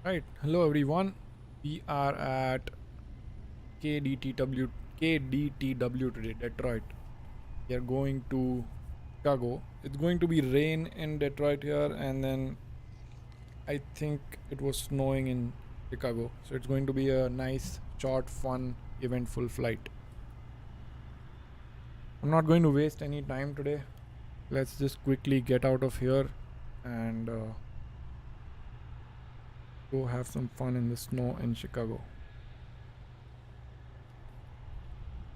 Right, hello everyone. We are at KDTW KDTW today, Detroit. We are going to Chicago. It's going to be rain in Detroit here, and then I think it was snowing in Chicago. So it's going to be a nice, short, fun, eventful flight. I'm not going to waste any time today. Let's just quickly get out of here and go have some fun in the snow in Chicago.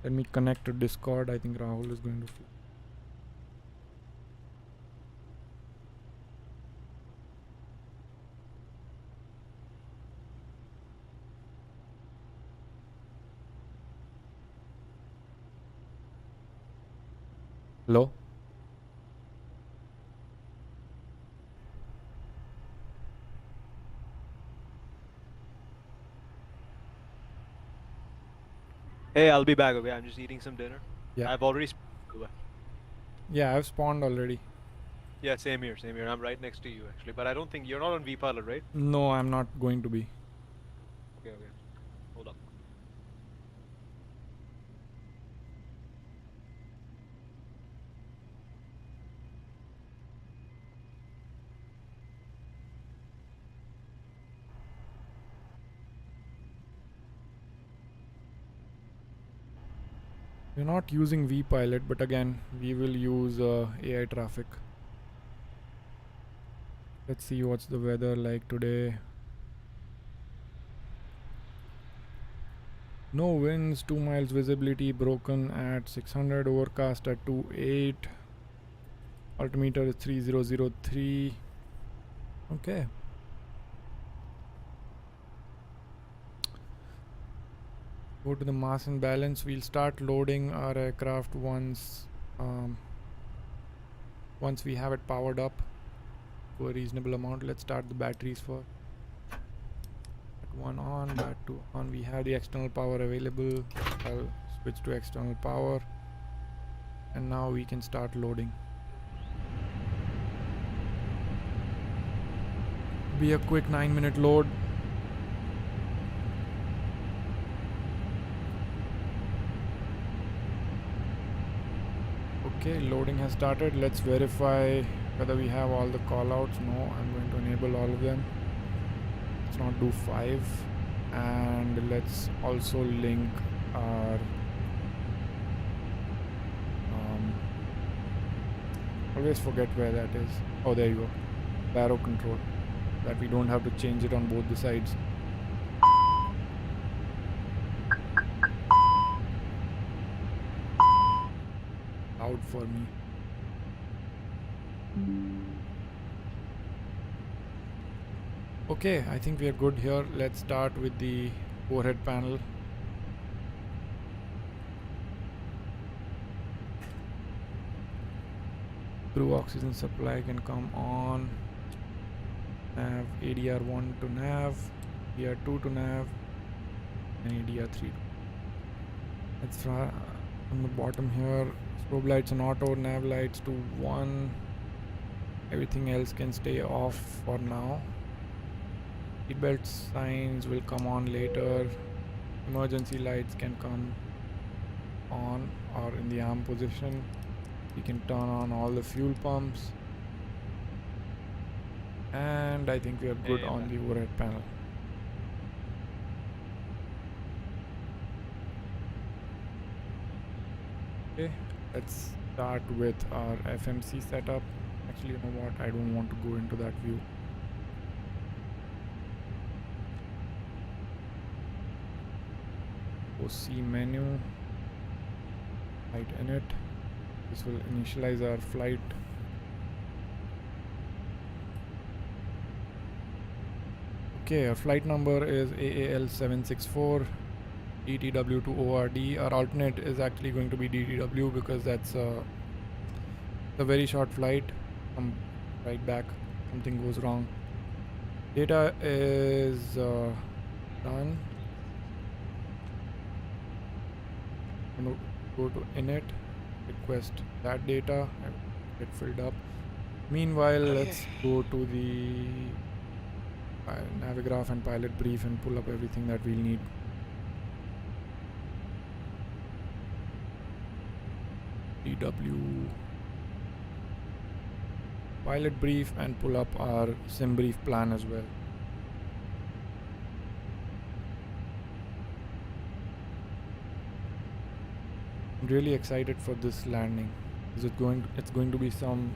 Let me connect to Discord. I think Rahul is going to fly. Hello? Hey, I'll be back, okay? I'm just eating some dinner. Yeah. I've already Yeah, I've spawned already. Yeah, same here, same here. I'm right next to you, actually. But I don't think you're not on vPilot, right? No, I'm not going to be. Okay, okay. Hold up. We're not using vPilot, but again, we will use AI traffic. Let's see what's the weather like today. No winds, 2 miles visibility, broken at 600, overcast at 28. Altimeter is 3003. Okay. Go to the mass and balance. We'll start loading our aircraft once we have it powered up to a reasonable amount. Let's start the batteries first. One on, that two on. We have the external power available. I'll switch to external power, and now we can start loading. Be a quick 9-minute load. Okay, loading has started. Let's verify whether we have all the callouts. No, I'm going to enable all of them. Let's not do 5, and let's also link our always forget where that is. Oh, there you go. Barrow control, that we don't have to change it on both the sides. Loud for me. Okay, I think we are good here. Let's start with the overhead panel. Crew oxygen supply can come on. Nav ADR1 to nav, ADR2 to nav, and ADR3. Let's try on the bottom here. Strobe lights on auto, nav lights to 1. Everything else can stay off for now. Seatbelt signs will come on later. Emergency lights can come on or in the arm position. We can turn on all the fuel pumps, and I think we are good on the overhead panel. Okay, let's start with our FMC setup. Actually, you know what, I don't want to go into that view. OC menu, flight init. This will initialize our flight. Okay, our flight number is AAL764 DTW to ORD. Our alternate is actually going to be DTW because that's a very short flight. Right back, something goes wrong. Data is done. I'm going to go to init, request that data, and get filled up. Meanwhile, let's go to the navigraph and pilot brief and pull up everything that we'll need. DW pilot brief and pull up our sim brief plan as well. I'm really excited for this landing. It's going to be some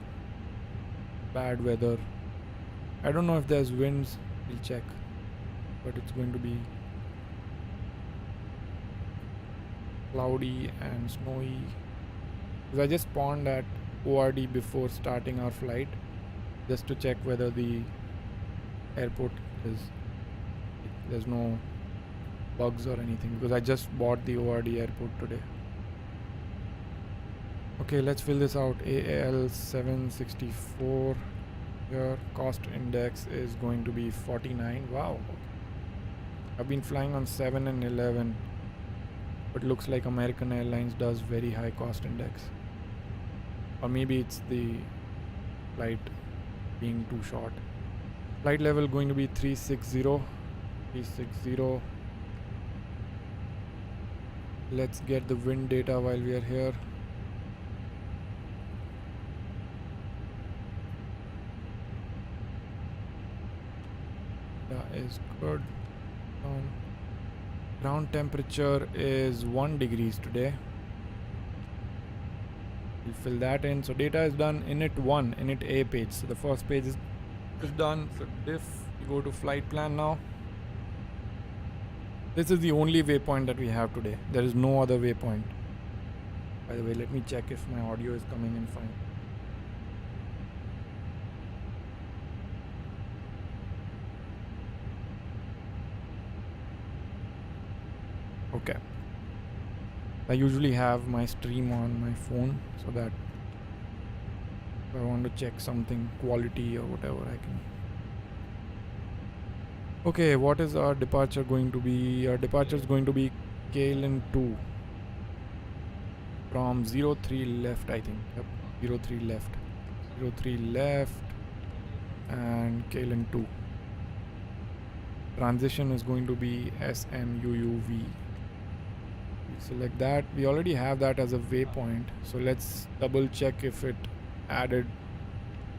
bad weather. I don't know if there's winds, we'll check, but it's going to be cloudy and snowy. Because I just spawned at ORD before starting our flight just to check whether the airport there's no bugs or anything, because I just bought the ORD airport today. Okay, let's fill this out. AL 764 here. Cost index is going to be 49. Wow. I've been flying on 7 and 11, but looks like American Airlines does very high cost index. Or maybe it's the flight being too short. Flight level going to be 360. 360. Let's get the wind data while we are here. That is good. Ground temperature is 1 degrees today. We'll fill that in. So data is done. Init 1, init A page. So the first page is done. So diff, we go to flight plan now. This is the only waypoint that we have today. There is no other waypoint. By the way, let me check if my audio is coming in fine. Okay. I usually have my stream on my phone so that if I want to check something quality or whatever I can. Okay, what is our departure going to be? Our departure is going to be KLN 2 from 03 left, I think. Yep, 03 left. 03 left and KLN 2. Transition is going to be SMUUV. Select that. We already have that as a waypoint, so let's double check if it added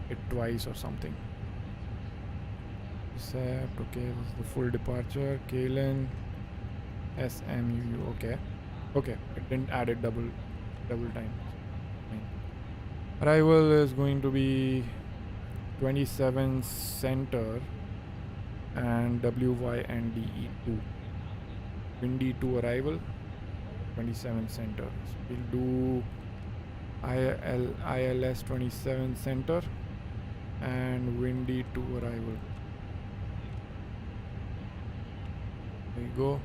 it twice or something. Accept. Okay, this is the full departure. KLN SMUU. Okay, it didn't add it double time. Arrival is going to be 27 center and WYNDE 2. Windy 2 arrival. 27 center. So we'll do ILS 27 center and windy 2 arrival. There you go.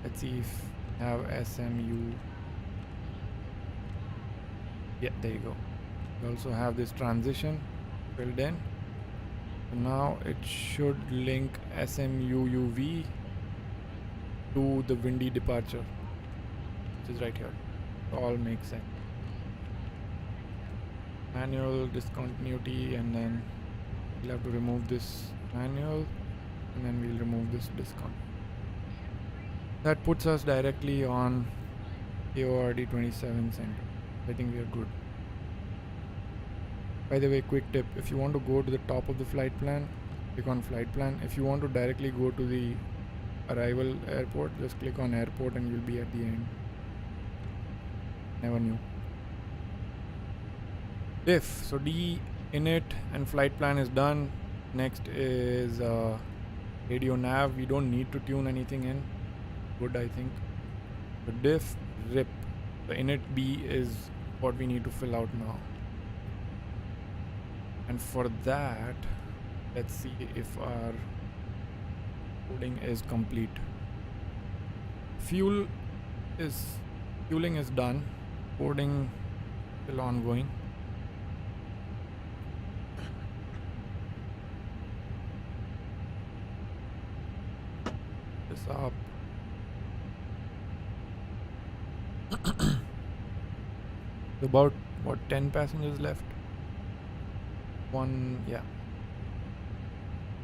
Let's see if I have SMU. Yeah, there you go. We also have this transition filled in. So now it should link SMUUV to the windy departure, which is right here. It all makes sense. Manual discontinuity, and then we'll have to remove this manual, and then we'll remove this discount. That puts us directly on AORD 27 center. I think we are good. By the way, quick tip, if you want to go to the top of the flight plan, click on flight plan. If you want to directly go to the arrival airport, just click on airport and you'll be at the end. Never knew. Diff. So D, init and flight plan is done. Next is radio nav. We don't need to tune anything in. Good, I think. The diff, rip. The init B is what we need to fill out now. And for that, let's see if our coding is complete. Fueling is done. Coding still ongoing. This up. About what, 10 passengers left? One, yeah.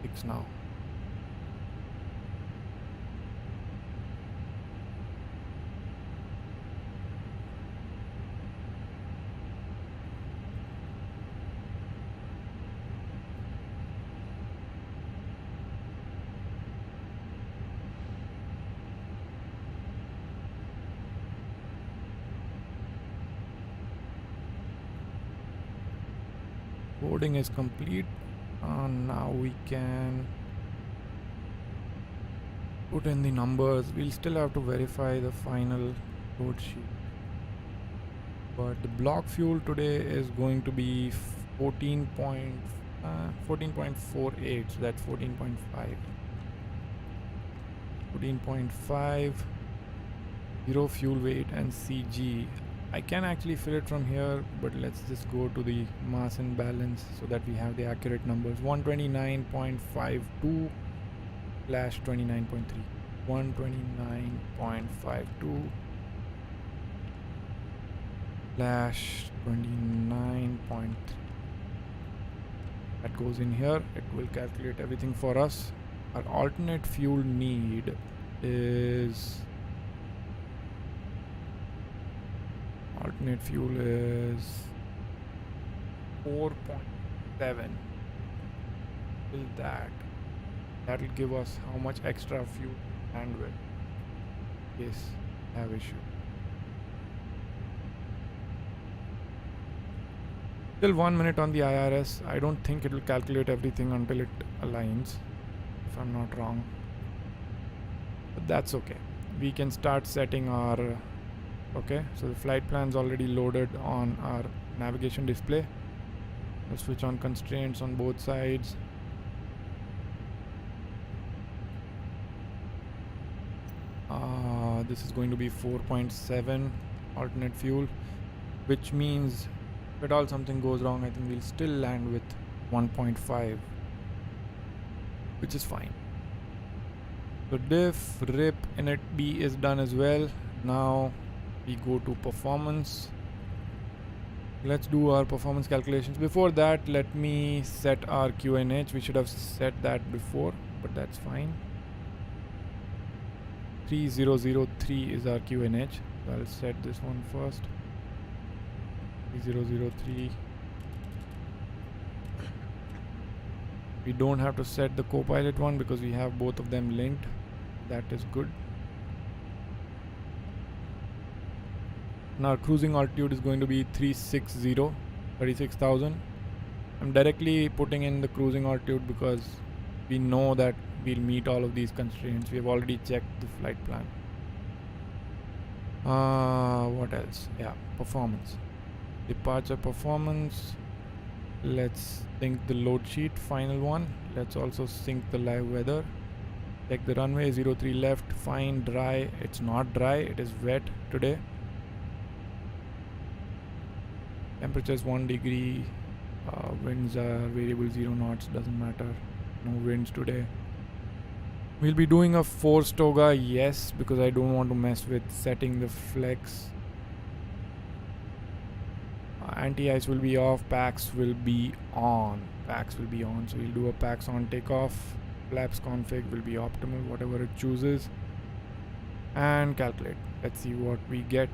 6 now. Boarding is complete. Now we can put in the numbers. We'll still have to verify the final load sheet. But the block fuel today is going to be 14.48, so that's 14.5. 14.5, 0 fuel weight and CG. I can actually fill it from here, but let's just go to the mass and balance so that we have the accurate numbers. 129.52 slash 29.3. 129.52 slash 29.3. That goes in here. It will calculate everything for us. Our alternate fuel need is alternate fuel is 4.7. Will that'll give us how much extra fuel and with case have issue. Still 1 minute on the IRS. I don't think it will calculate everything until it aligns, if I'm not wrong. But that's okay. We can start setting our okay, so the flight plan's already loaded on our navigation display. I'll switch on constraints on both sides. This is going to be 4.7 alternate fuel, which means if at all something goes wrong, I think we'll still land with 1.5, which is fine. So diff, rip, init B is done as well. Now we go to performance. Let's do our performance calculations. Before that, let me set our QNH. We should have set that before, but that's fine. 3003 is our QNH. So I'll set this one first. 3003. We don't have to set the Copilot one because we have both of them linked. That is good. Now our cruising altitude is going to be 36,000. I'm directly putting in the cruising altitude because we know that we'll meet all of these constraints. We have already checked the flight plan. What else? Yeah, performance. Departure performance. Let's sync the load sheet, final one. Let's also sync the live weather. Check the runway, 03 left, fine, dry. It's not dry, it is wet today. Temperature is 1 degree. Winds are variable, 0 knots, doesn't matter. No winds today. We'll be doing a forced toga, yes, because I don't want to mess with setting the flex. Anti-ice will be off, PAX will be on. So we'll do a PAX on takeoff. Flaps config will be optimal, whatever it chooses. And calculate. Let's see what we get.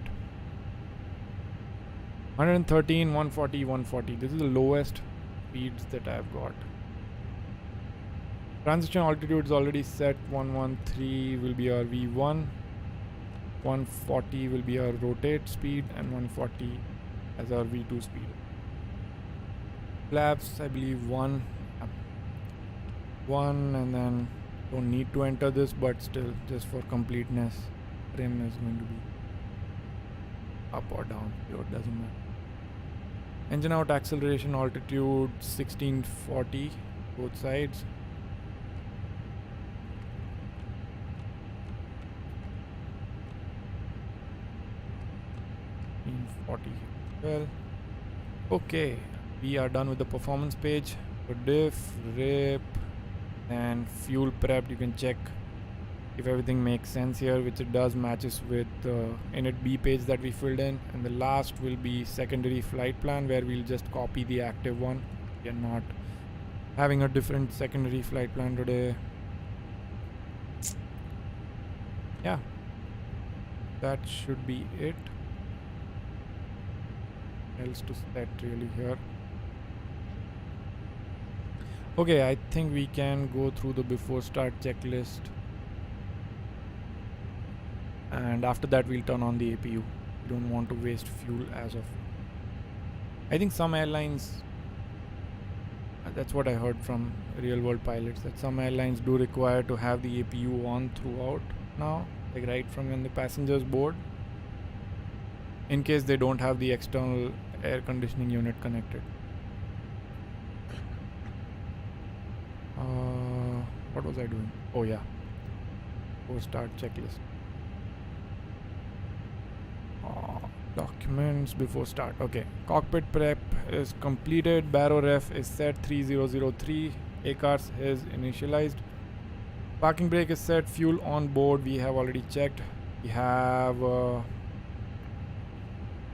113, 140, 140. This is the lowest speeds that I've got. Transition altitude is already set. 113 will be our V1. 140 will be our rotate speed, and 140 as our V2 speed. Flaps, I believe 1, and then don't need to enter this, but still, just for completeness, trim is going to be up or down, it doesn't matter. Engine out acceleration altitude 1640, both sides. Well, okay, we are done with the performance page. So diff, rip, and fuel prepped. You can check if everything makes sense here, which it does, matches with the init B page that we filled in. And the last will be secondary flight plan, where we'll just copy the active one. We are not having a different secondary flight plan today. Yeah, that should be it. Else to set really here. Okay, I think we can go through the before start checklist, and after that we'll turn on the APU. We don't want to waste fuel as of. I think some airlines, that's what I heard from real world pilots, that some airlines do require to have the APU on throughout now, like right from when the passengers board, in case they don't have the external air conditioning unit connected. What was I doing? Oh yeah, before start checklist. Documents before start. Okay, cockpit prep is completed. Baro ref is set 3003. ACARS is initialized. Parking brake is set. Fuel on board we have already checked. We have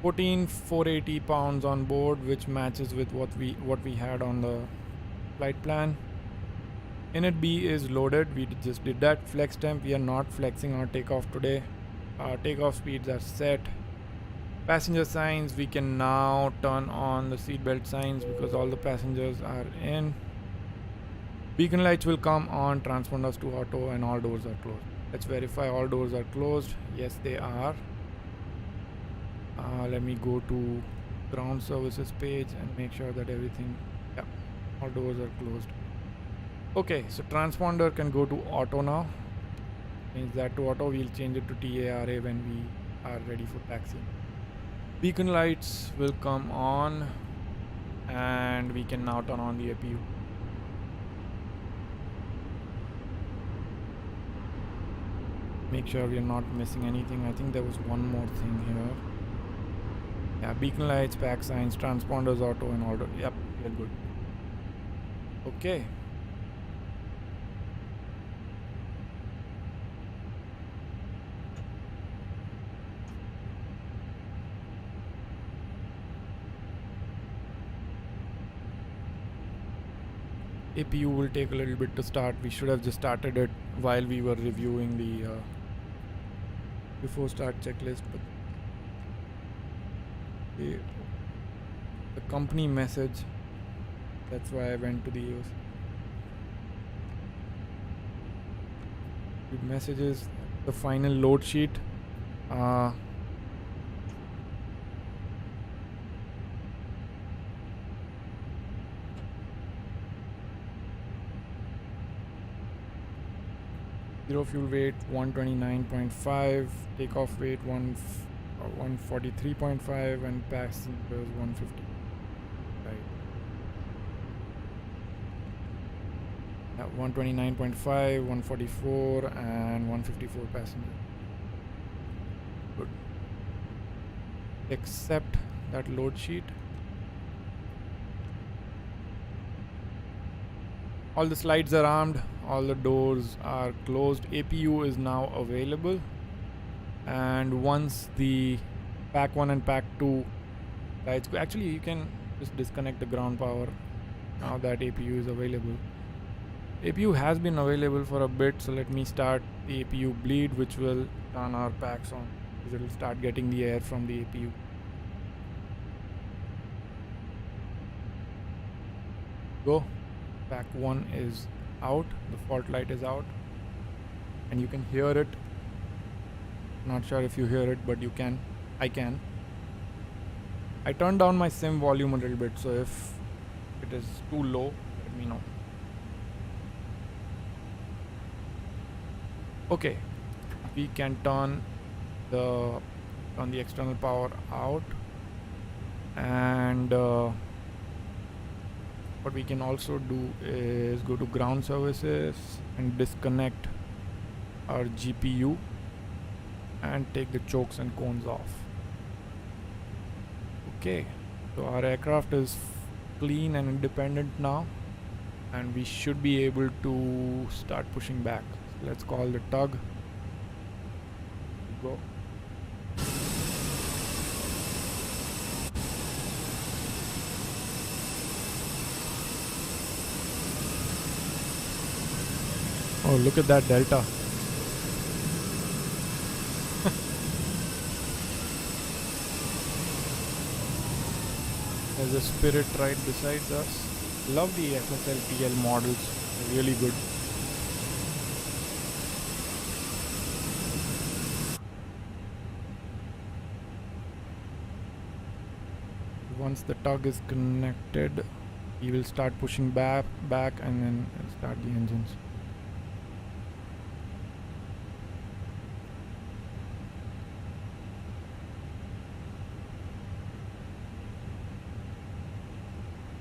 14,480 pounds on board, which matches with what we had on the flight plan. Init B is loaded. We just did that. Flex temp, we are not flexing our takeoff today. Our takeoff speeds are set. Passenger signs, we can now turn on the seatbelt signs because all the passengers are in. Beacon lights will come on, transponders to auto, and all doors are closed. Let's verify all doors are closed. Yes, they are. Let me go to ground services page and make sure that everything, yeah, all doors are closed. Okay, so transponder can go to auto now. Change that to auto. We'll change it to TARA when we are ready for taxi. Beacon lights will come on, and we can now turn on the APU. Make sure we are not missing anything. I think there was one more thing here. Yeah, beacon lights, pack signs, transponders, auto, and all. Yep, we're good. Okay. APU will take a little bit to start. We should have just started it while we were reviewing the before start checklist, but the company message, that's why I went to the EOS. The messages, the final load sheet. Zero fuel weight 129.5, takeoff weight 143.5, and passengers 150. Right. Yeah, 129.5, 144, and 154 passengers. Good. Accept that load sheet. All the slides are armed, all the doors are closed. APU is now available, and once the pack 1 and pack 2 lights go, actually you can just disconnect the ground power now that APU is available. APU has been available for a bit, so let me start the APU bleed, which will turn our packs on, because it will start getting the air from the APU. Go. Pack 1 is out, the fault light is out, and you can hear it. Not sure if you hear it, but you can. I can. I turned down my sim volume a little bit, so if it is too low, let me know. Okay, we can turn the external power out, and what we can also do is go to ground services and disconnect our GPU and take the chokes and cones off. Okay, so our aircraft is clean and independent now, and we should be able to start pushing back. So let's call the tug. Go. Oh, look at that delta. There's a Spirit right besides us. Love the FSL models. They're really good. Once the tug is connected, he will start pushing back and then start the engines.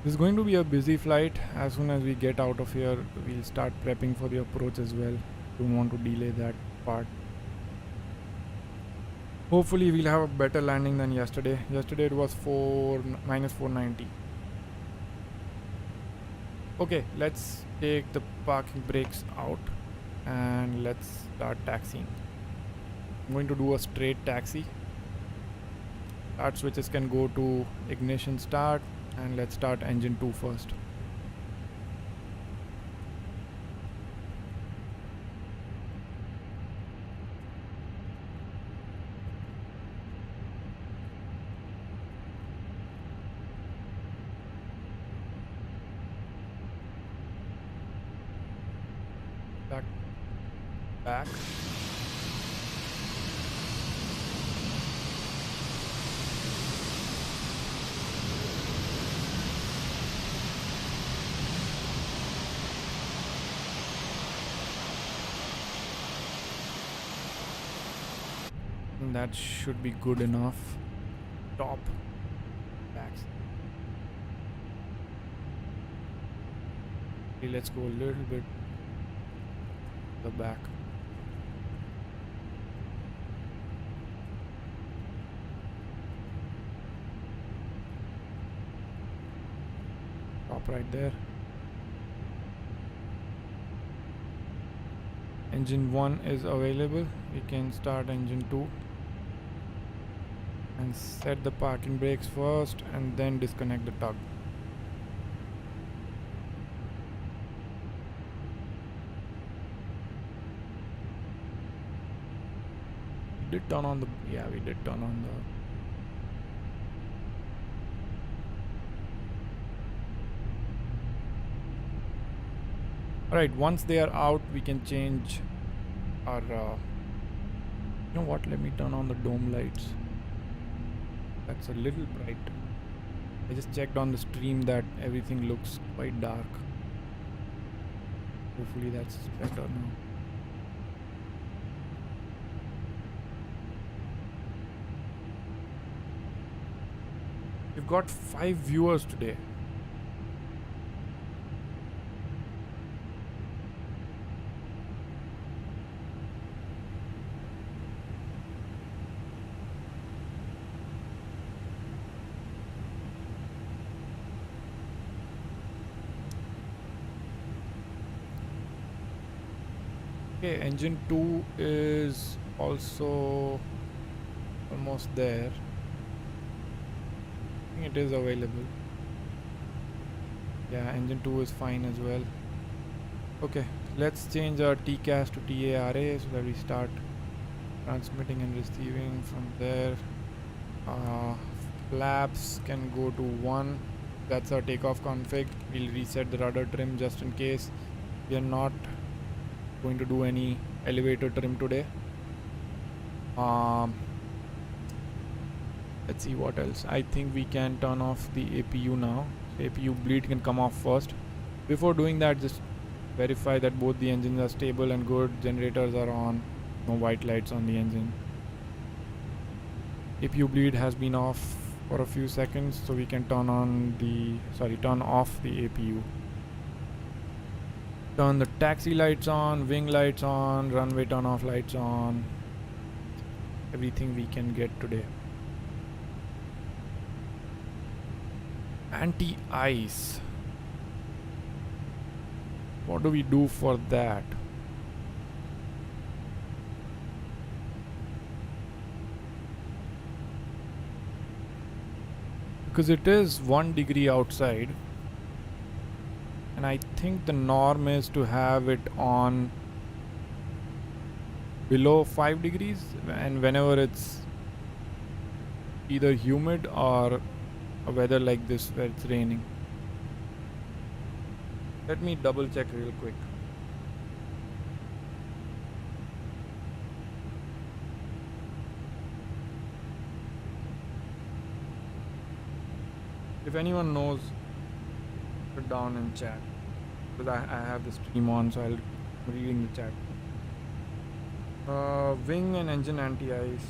This is going to be a busy flight. As soon as we get out of here, we'll start prepping for the approach as well. Don't want to delay that part. Hopefully we'll have a better landing than yesterday. Yesterday it was minus 490. Okay, let's take the parking brakes out and let's start taxiing. I'm going to do a straight taxi. Start switches can go to ignition start, and let's start engine 2 first. Back. And that should be good enough. Top. Backs. Okay, let's go a little bit the back. Top right there. Engine 1 is available. We can start engine 2 and set the parking brakes first and then disconnect the tug. We did turn on the we did turn on the Alright, once they are out, we can change our you know what, let me turn on the dome lights. That's a little bright. I just checked on the stream that everything looks quite dark. Hopefully that's better now. We've got 5 viewers today. Okay, engine 2 is also almost there. I think it is available. Yeah, engine 2 is fine as well. Okay, let's change our TCAS to TARA so that we start transmitting and receiving from there. Flaps can go to 1. That's our takeoff config. We'll reset the rudder trim just in case. We are not going to do any elevator trim today. Let's see what else. I think we can turn off the APU now. APU bleed can come off first. Before doing that, just verify that both the engines are stable and good. Generators are on. No white lights on the engine. APU bleed has been off for a few seconds, so we can turn off the APU. Turn the taxi lights on, wing lights on, runway turn off lights on. Everything we can get today. Anti-ice. What do we do for that? Because it is 1 degree outside. And I think the norm is to have it on below 5 degrees, and whenever it's either humid or a weather like this where it's raining. Let me double check real quick. If anyone knows, put down in chat, because I have the stream on, so I'm reading the chat. Wing and engine anti-ice.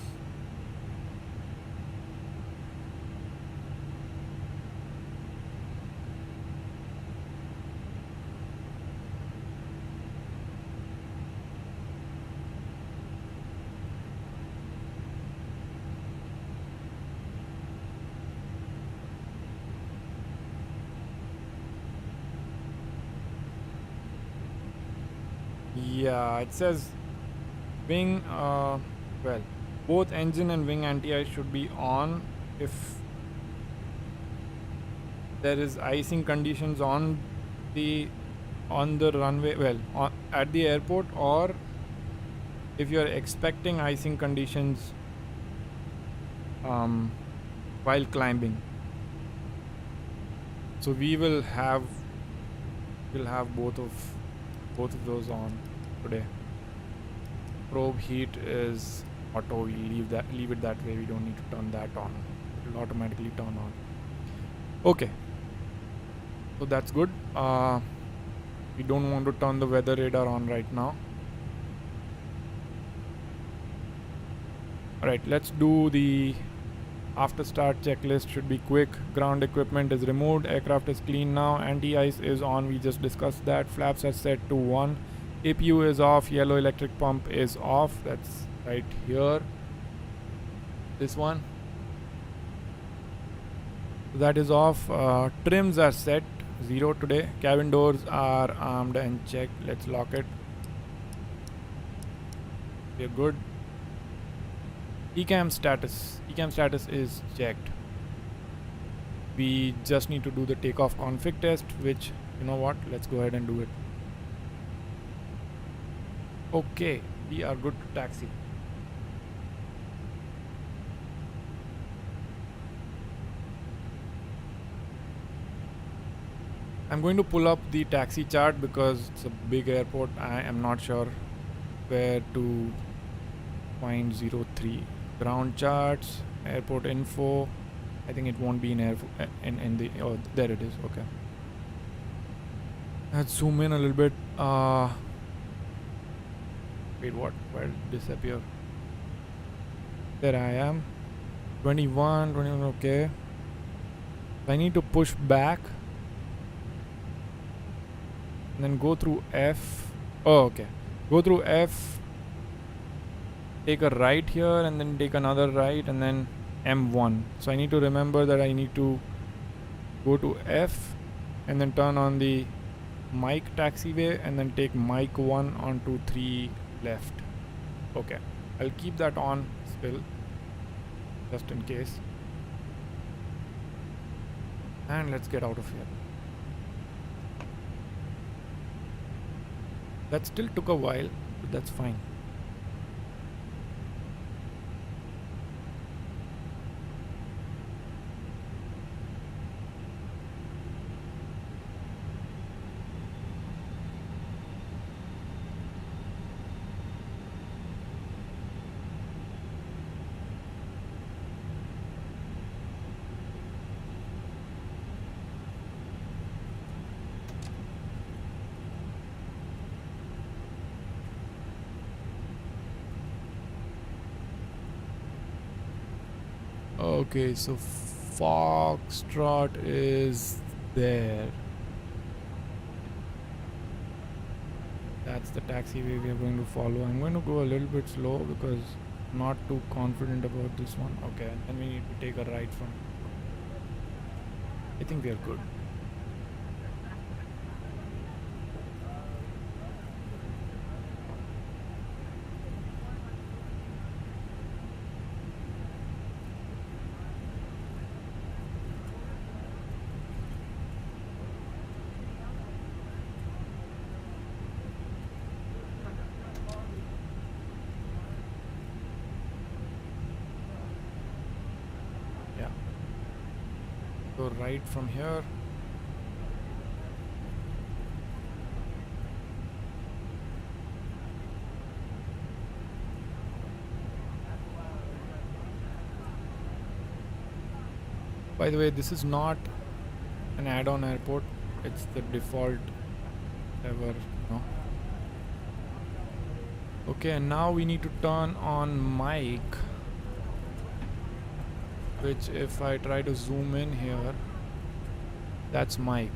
Yeah, it says wing, well, both engine and wing anti-ice should be on if there is icing conditions on the runway, well, at the airport, or if you're expecting icing conditions while climbing. So we'll have both of those on today. Probe heat is auto. We leave it that way. We don't need to turn that on. It will automatically turn on. Okay. So that's good. We don't want to turn the weather radar on right now. Alright, let's do the after start checklist. Should be quick. Ground equipment is removed. Aircraft is clean now. Anti-ice is on. We just discussed that. Flaps are set to 1. APU is off. Yellow electric pump is off. That's right here. This one. That is off. Trims are set 0 today. Cabin doors are armed and checked. Let's lock it. We're good. ECAM status is checked. We just need to do the takeoff config test, which, you know what, let's go ahead and do it. Okay, we are good to taxi. I'm going to pull up the taxi chart because it's a big airport. I am not sure where to find 03. Ground charts, airport info. I think it won't be in the oh, there it is. Okay. Let's zoom in a little bit. Wait, what? Where did it disappear? There I am. 21, okay. I need to push back and then go through F. Oh, okay. Go through F. Take a right here and then take another right and then M1. So I need to remember that I need to go to F and then turn on the mic taxiway and then take mic 1 onto 3 left. Okay, I'll keep that on still just in case. And let's get out of here. That still took a while, but that's fine. Okay, so Foxtrot is there. That's the taxiway we are going to follow. I'm going to go a little bit slow because I'm not too confident about this one. Okay, and we need to take a right from. I think we are good. right from here. By the way, this is not an add-on airport, it's the default ever, Okay, and now we need to turn on mic, which if I try to zoom in here, that's mic.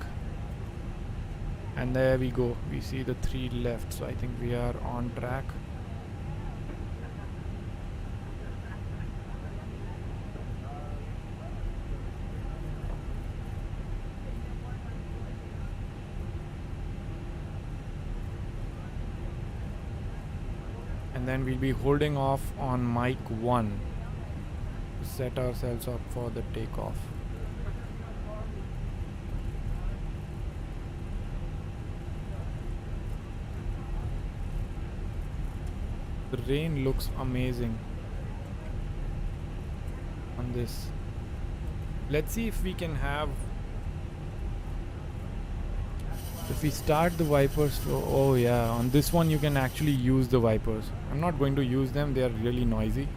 And there we go, we see the 3 left, so I think we are on track. And then we'll be holding off on mic 1 to set ourselves up for the takeoff. The rain looks amazing on this. Let's see if we can have, if we start the wipers. Oh yeah, on this one you can actually use the wipers. I'm not going to use them, they are really noisy,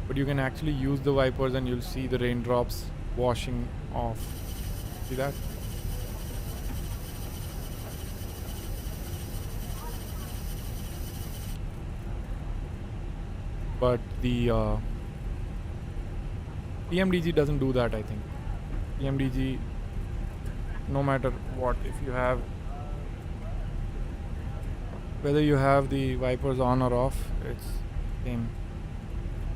but you can actually use the wipers and you'll see the raindrops washing off. See that? But the PMDG doesn't do that, I think. PMDG, no matter what, if you have, whether you have the wipers on or off, it's same.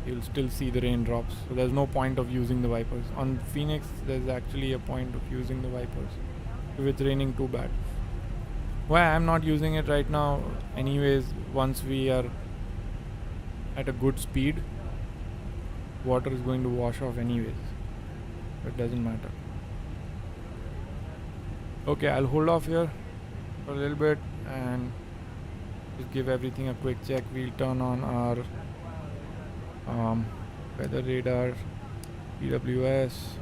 You'll still see the raindrops, so there's no point of using the wipers. On FENIX, there's actually a point of using the wipers if it's raining too bad. Why I'm not using it right now, anyways, once we are at a good speed, water is going to wash off anyways. It doesn't matter. Okay, I'll hold off here for a little bit and just give everything a quick check. We'll turn on our weather radar, PWS.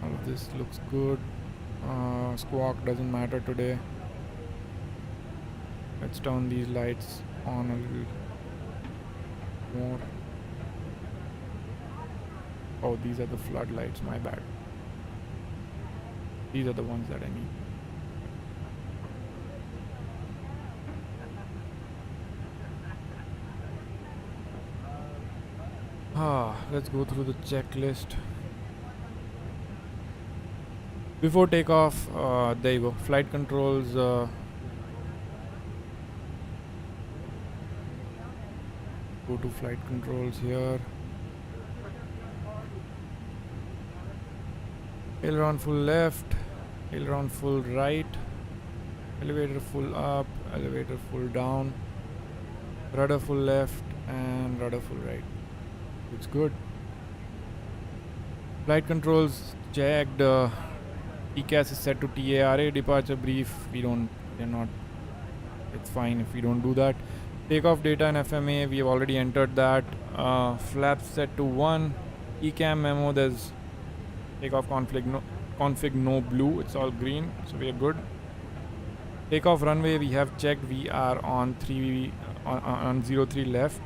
All of this looks good. Squawk doesn't matter today. Let's turn these lights on a little more. Oh, these are the floodlights, my bad. These are the ones that I need. Let's go through the checklist. Before takeoff, there you go. Flight controls. Go to flight controls here. Aileron full left, aileron full right, elevator full up, elevator full down, rudder full left, and rudder full right. Looks good. Flight controls checked. TCAS is set to TARA. Departure brief, we're not, it's fine if we don't do that. Takeoff data and FMA, we have already entered that. Flaps set to 1. ECAM memo, there's takeoff config no blue, it's all green, so we are good. Takeoff runway, we have checked, we are on 03 left.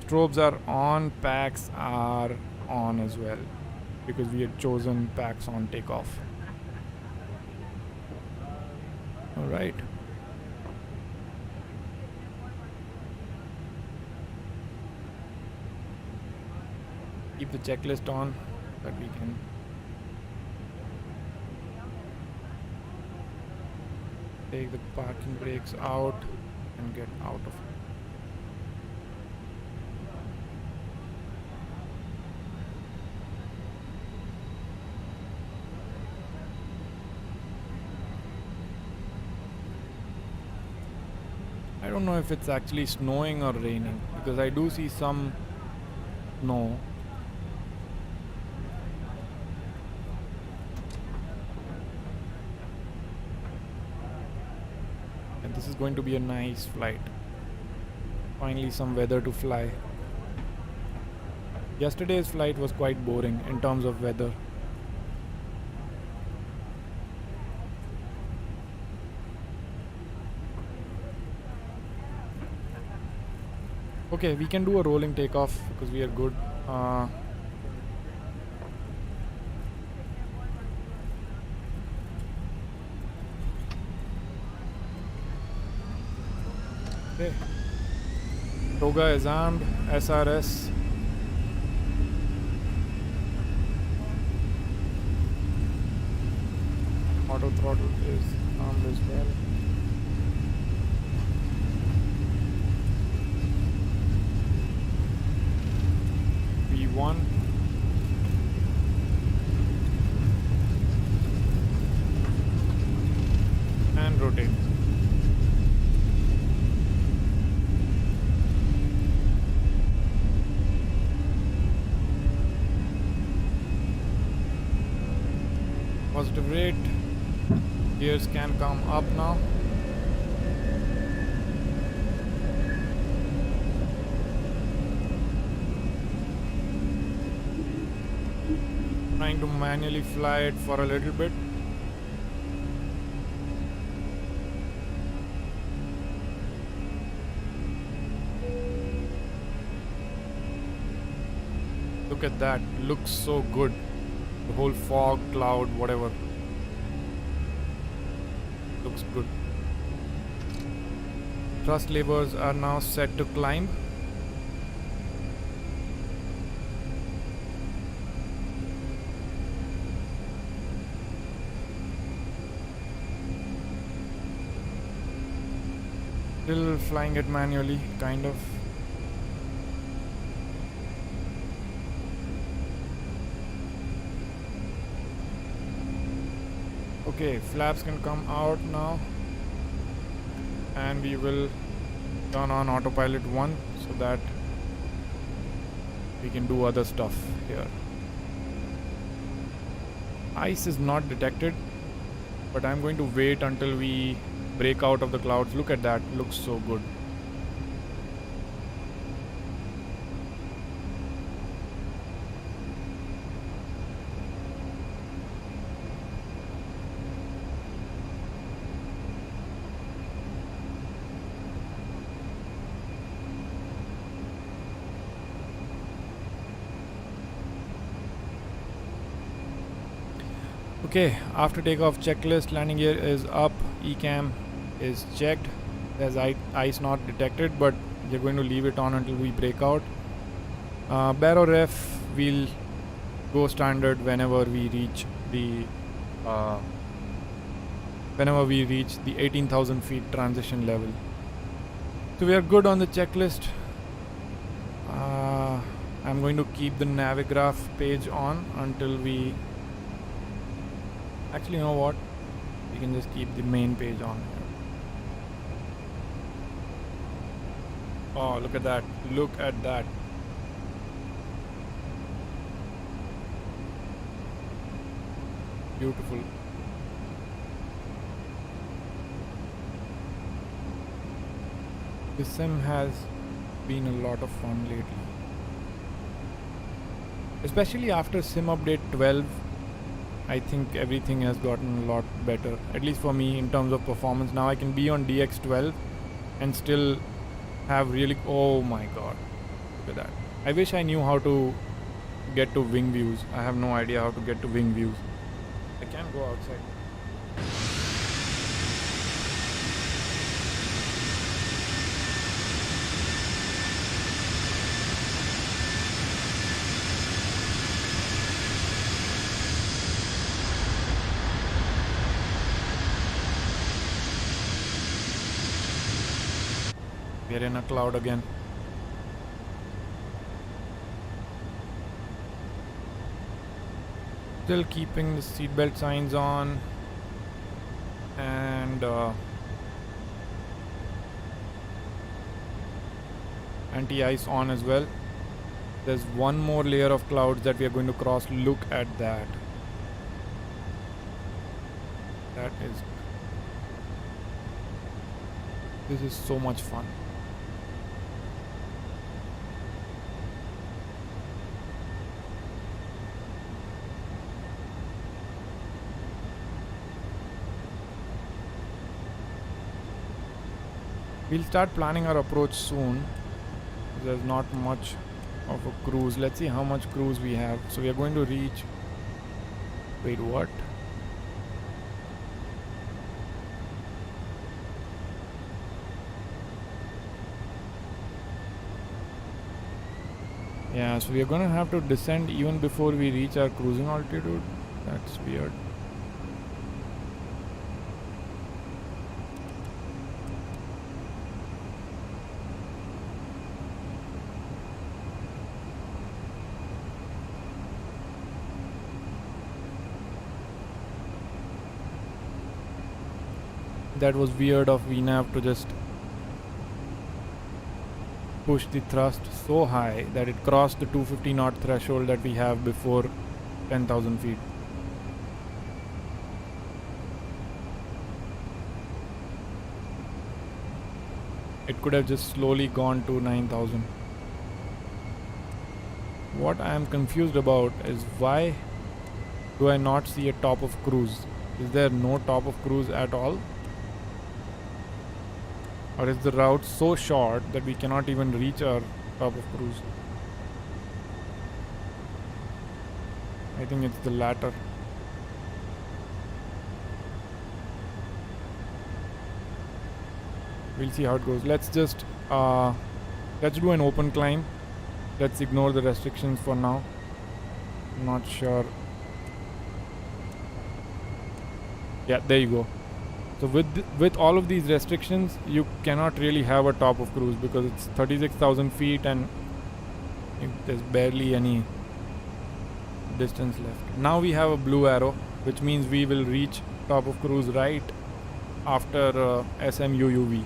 Strobes are on, packs are on as well, because we had chosen packs on takeoff. Alright. Keep the checklist on so that we can take the parking brakes out and get out of it. I don't know if it's actually snowing or raining, because I do see some snow. And this is going to be a nice flight. Finally some weather to fly. Yesterday's flight was quite boring in terms of weather. Okay, we can do a rolling takeoff because we are good. Okay. Toga is armed. SRS. Auto throttle is armed as well. V1. And rotate. Positive rate. Gears can come up now. Trying to manually fly it for a little bit. Look at that, looks so good. The whole fog, cloud, whatever. Looks good. Thrust levers are now set to climb. Still flying it manually, kind of. Okay, flaps can come out now. And we will turn on autopilot 1 so that we can do other stuff here. Ice is not detected, but I'm going to wait until we break out of the clouds. Look at that, looks so good. Okay, after takeoff checklist, landing gear is up, ECAM is checked. There's ice not detected, but we're going to leave it on until we break out. Baro ref, we'll go standard whenever we reach the 18,000 feet transition level. So we are good on the checklist. I'm going to keep the Navigraph page on until we... Actually, you know what? We can just keep the main page on here. Oh, look at that. Look at that. Beautiful. This sim has been a lot of fun lately. Especially after sim update 12. I think everything has gotten a lot better, at least for me in terms of performance. Now I can be on DX12 and still have really... Oh my god, look at that. I wish I knew how to get to wing views. I have no idea how to get to wing views. I can go outside. We're in a cloud again. Still keeping the seatbelt signs on and anti-ice on as well. There's one more layer of clouds that we are going to cross. Look at that. That is... This is so much fun. We'll start planning our approach soon. There's not much of a cruise. Let's see how much cruise we have. So we are going to reach. Wait, what? Yeah, so we are gonna have to descend even before we reach our cruising altitude. That's weird. That was weird of VNAV to just push the thrust so high that it crossed the 250 knot threshold that we have before 10,000 feet. It could have just slowly gone to 9,000. What I am confused about is why do I not see a top of cruise? Is there no top of cruise at all? Or is the route so short that we cannot even reach our top of cruise? I think it's the latter. We'll see how it goes. Let's just let's do an open climb. Let's ignore the restrictions for now. I'm not sure. Yeah, there you go. So with all of these restrictions, you cannot really have a top of cruise because it's 36,000 feet and there's barely any distance left. Now we have a blue arrow, which means we will reach top of cruise right after SMUUV.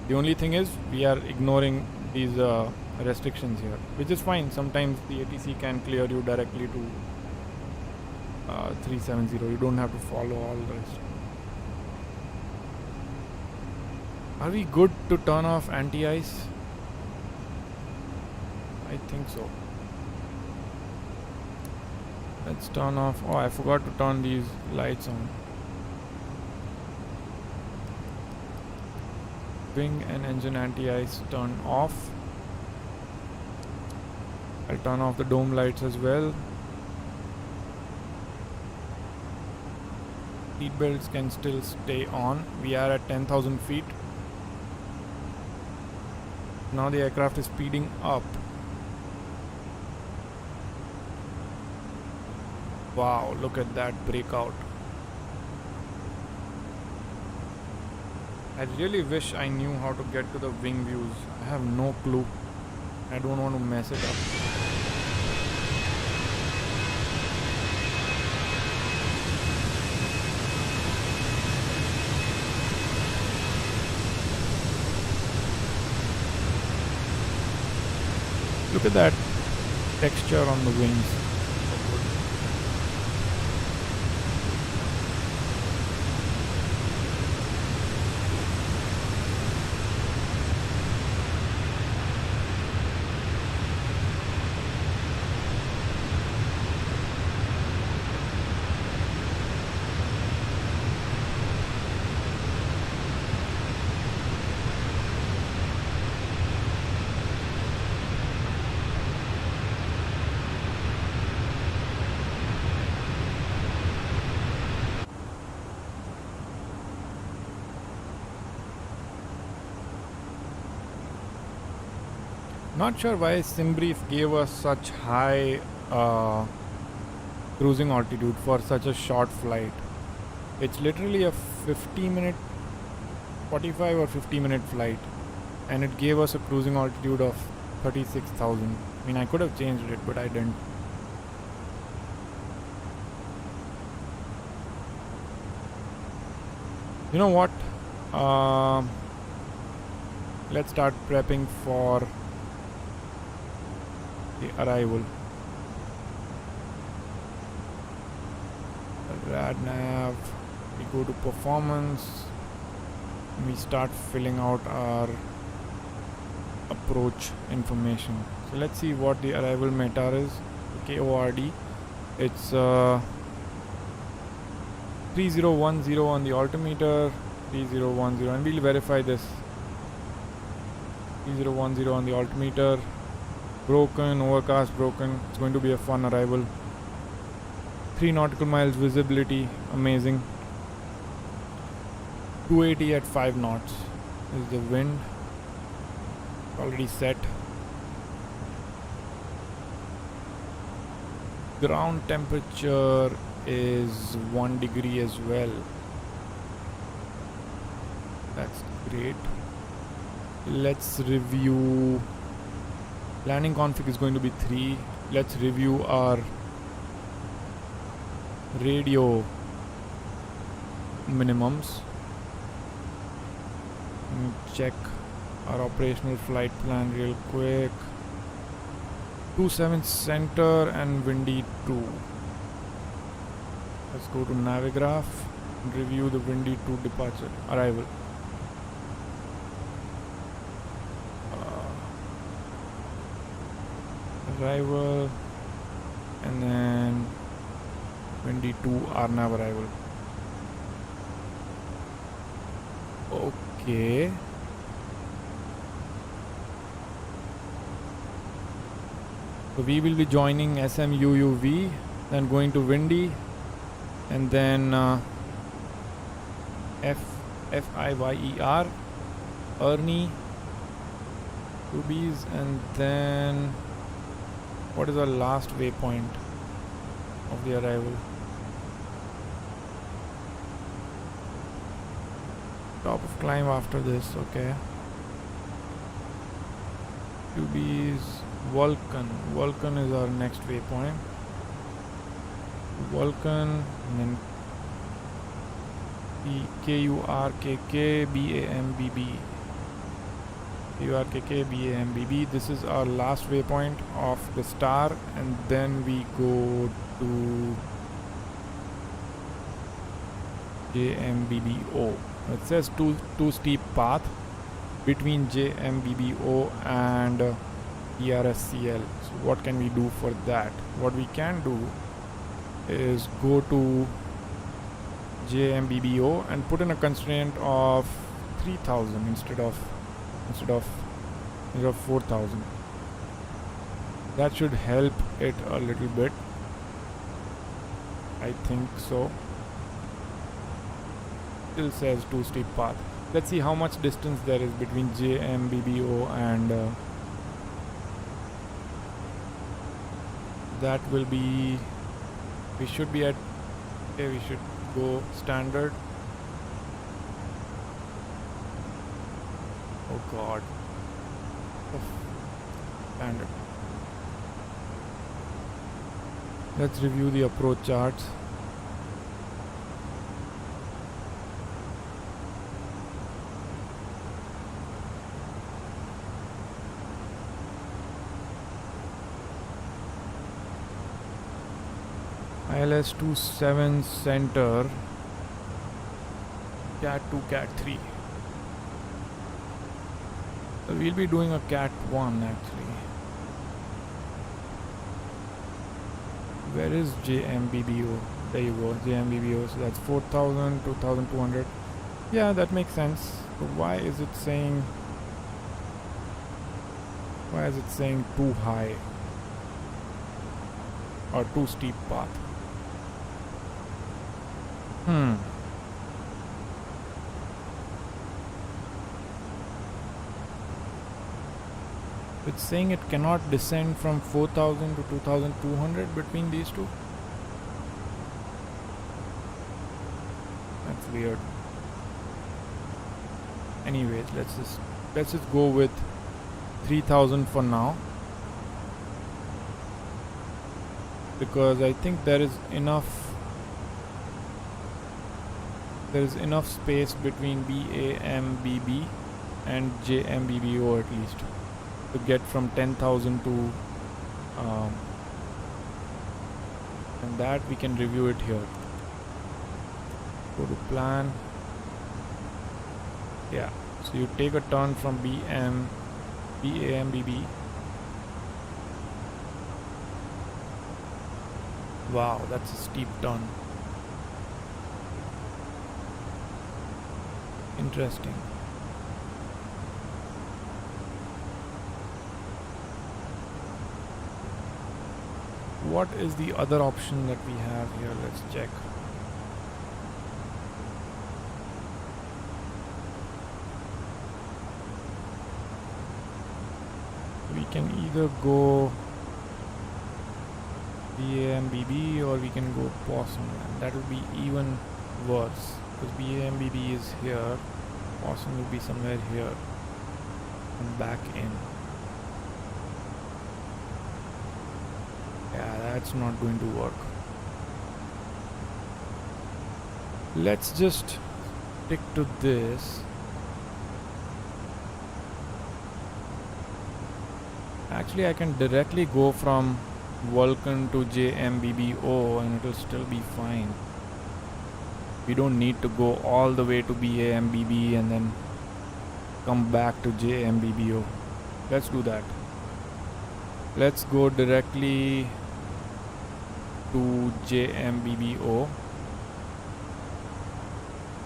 The only thing is we are ignoring these restrictions here, which is fine. Sometimes the ATC can clear you directly to 370. You don't have to follow all the rest. Are we good to turn off anti-ice? I think so. Let's turn off. Oh, I forgot to turn these lights on. Wing and engine anti-ice turn off. I'll turn off the dome lights as well. Seat belts can still stay on. We are at 10,000 feet. Now the aircraft is speeding up. Wow, look at that breakout. I really wish I knew how to get to the wing views. I have no clue. I don't want to mess it up. Look at that texture on the wings. Not sure why SimBrief gave us such high cruising altitude for such a short flight. It's literally a 50-minute, 45 or 50-minute flight, and it gave us a cruising altitude of 36,000. I mean, I could have changed it, but I didn't. You know what? Let's start prepping for the arrival. Rad nav. We go to performance. We start filling out our approach information. So let's see what the arrival METAR is. KORD. It's 3010 on the altimeter, 3010, and we'll verify this. 3010 on the altimeter, broken, overcast, broken. It's going to be a fun arrival. 3 nautical miles visibility, amazing. 280 at 5 knots is the wind, already set. Ground temperature is 1 degree as well. That's great. Let's review. Landing config is going to be 3. Let's review our radio minimums. Let me check our operational flight plan real quick. 27 center and windy 2. Let's go to Navigraph and review the windy 2 departure arrival. Arrival, and then windy 2 RNAV arrival. Okay. So we will be joining SMUUV, then going to windy, and then FIYER, Ernie, 2Bs, and then what is our last waypoint of the arrival? Top of climb after this, okay. 2Bs, Vulcan. Vulcan is our next waypoint. Vulcan, and then KURKK BAMBB. This is our last waypoint of the star, and then we go to JMBBO. It says two steep path between JMBBO and ERSCL. So what can we do for that? What we can do is go to JMBBO and put in a constraint of 3000 instead of 4000. That should help it a little bit, I think so. Still says 2 steep path. Let's see how much distance there is between JMBBO and that will be, we should be at, okay, we should go standard. Oh god. Standard. Let's review the approach charts. ILS 27 center, Cat 2, Cat 3. So we'll be doing a Cat 1 actually. Where is JMBBO? There you go, JMBBO. So that's 4000, 2200. Yeah, that makes sense. So why is it saying too high or too steep path? It's saying it cannot descend from 4000 to 2200 between these two. That's weird. Anyways, let's just go with 3000 for now, because I think there is enough space between BAMBB and JMBBO at least to get from 10,000 to and that we can review it here. Go to plan. Yeah, so you take a turn from BAMBB. Wow, that's a steep turn. Interesting. What is the other option that we have here? Let's check. We can either go BAMBB or we can go Possum, and that will be even worse because BAMBB is here, Possum will be somewhere here and back in. Yeah, that's not going to work. Let's just stick to this. Actually, I can directly go from Vulcan to JMBBO and it will still be fine. We don't need to go all the way to BAMBB and then come back to JMBBO. Let's do that. Let's go directly to JMBBO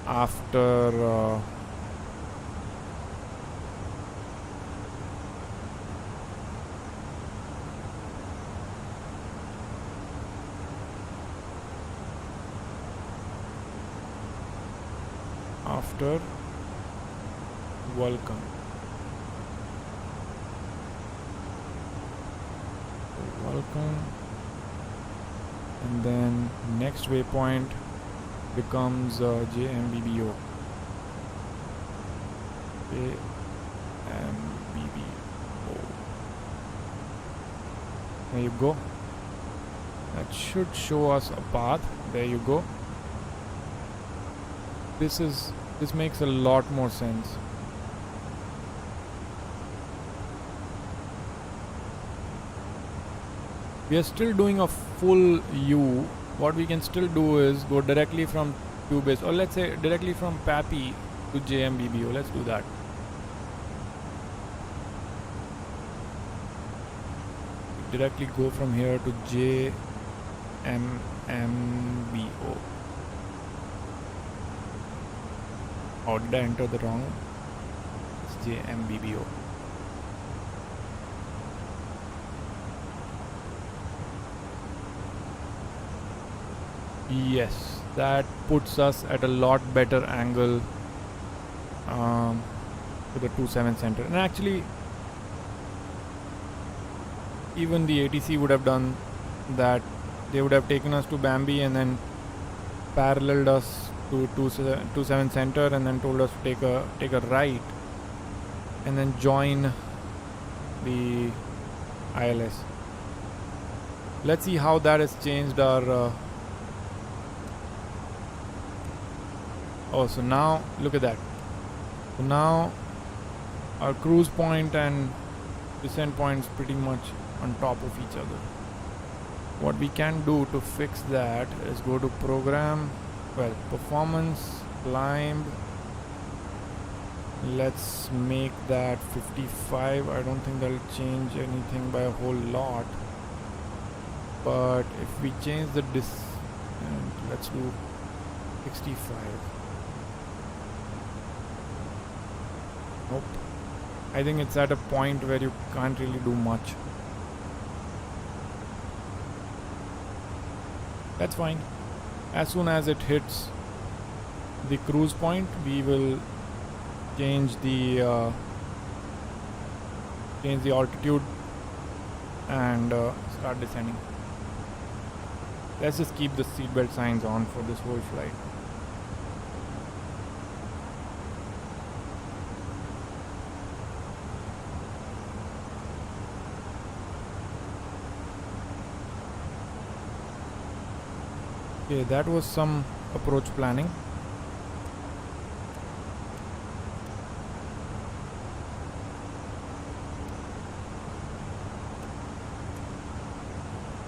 after Vulcan. Vulcan, and then next waypoint becomes JMBBO. JMBBO. There you go. That should show us a path. There you go. This makes a lot more sense. We are still doing a full U. What we can still do is go directly from Cubase, or let's say directly from Pappy to JMBBO. Let's do that. Directly go from here to JMMBO. Oh, did I enter the wrong? It's JMBBO. Yes, that puts us at a lot better angle to the 2.7 center. And actually, even the ATC would have done that. They would have taken us to Bambi and then paralleled us to 2.7 center and then told us to take a right and then join the ILS. Let's see how that has changed our oh, so now look at that. So now our cruise point and descent point is pretty much on top of each other. What we can do to fix that is go to program, well, performance, climb. Let's make that 55. I don't think that'll change anything by a whole lot. But if we change the let's do 65. Nope. I think it's at a point where you can't really do much. That's fine. As soon as it hits the cruise point, we will change the altitude and start descending. Let's just keep the seatbelt signs on for this whole flight. Okay, that was some approach planning.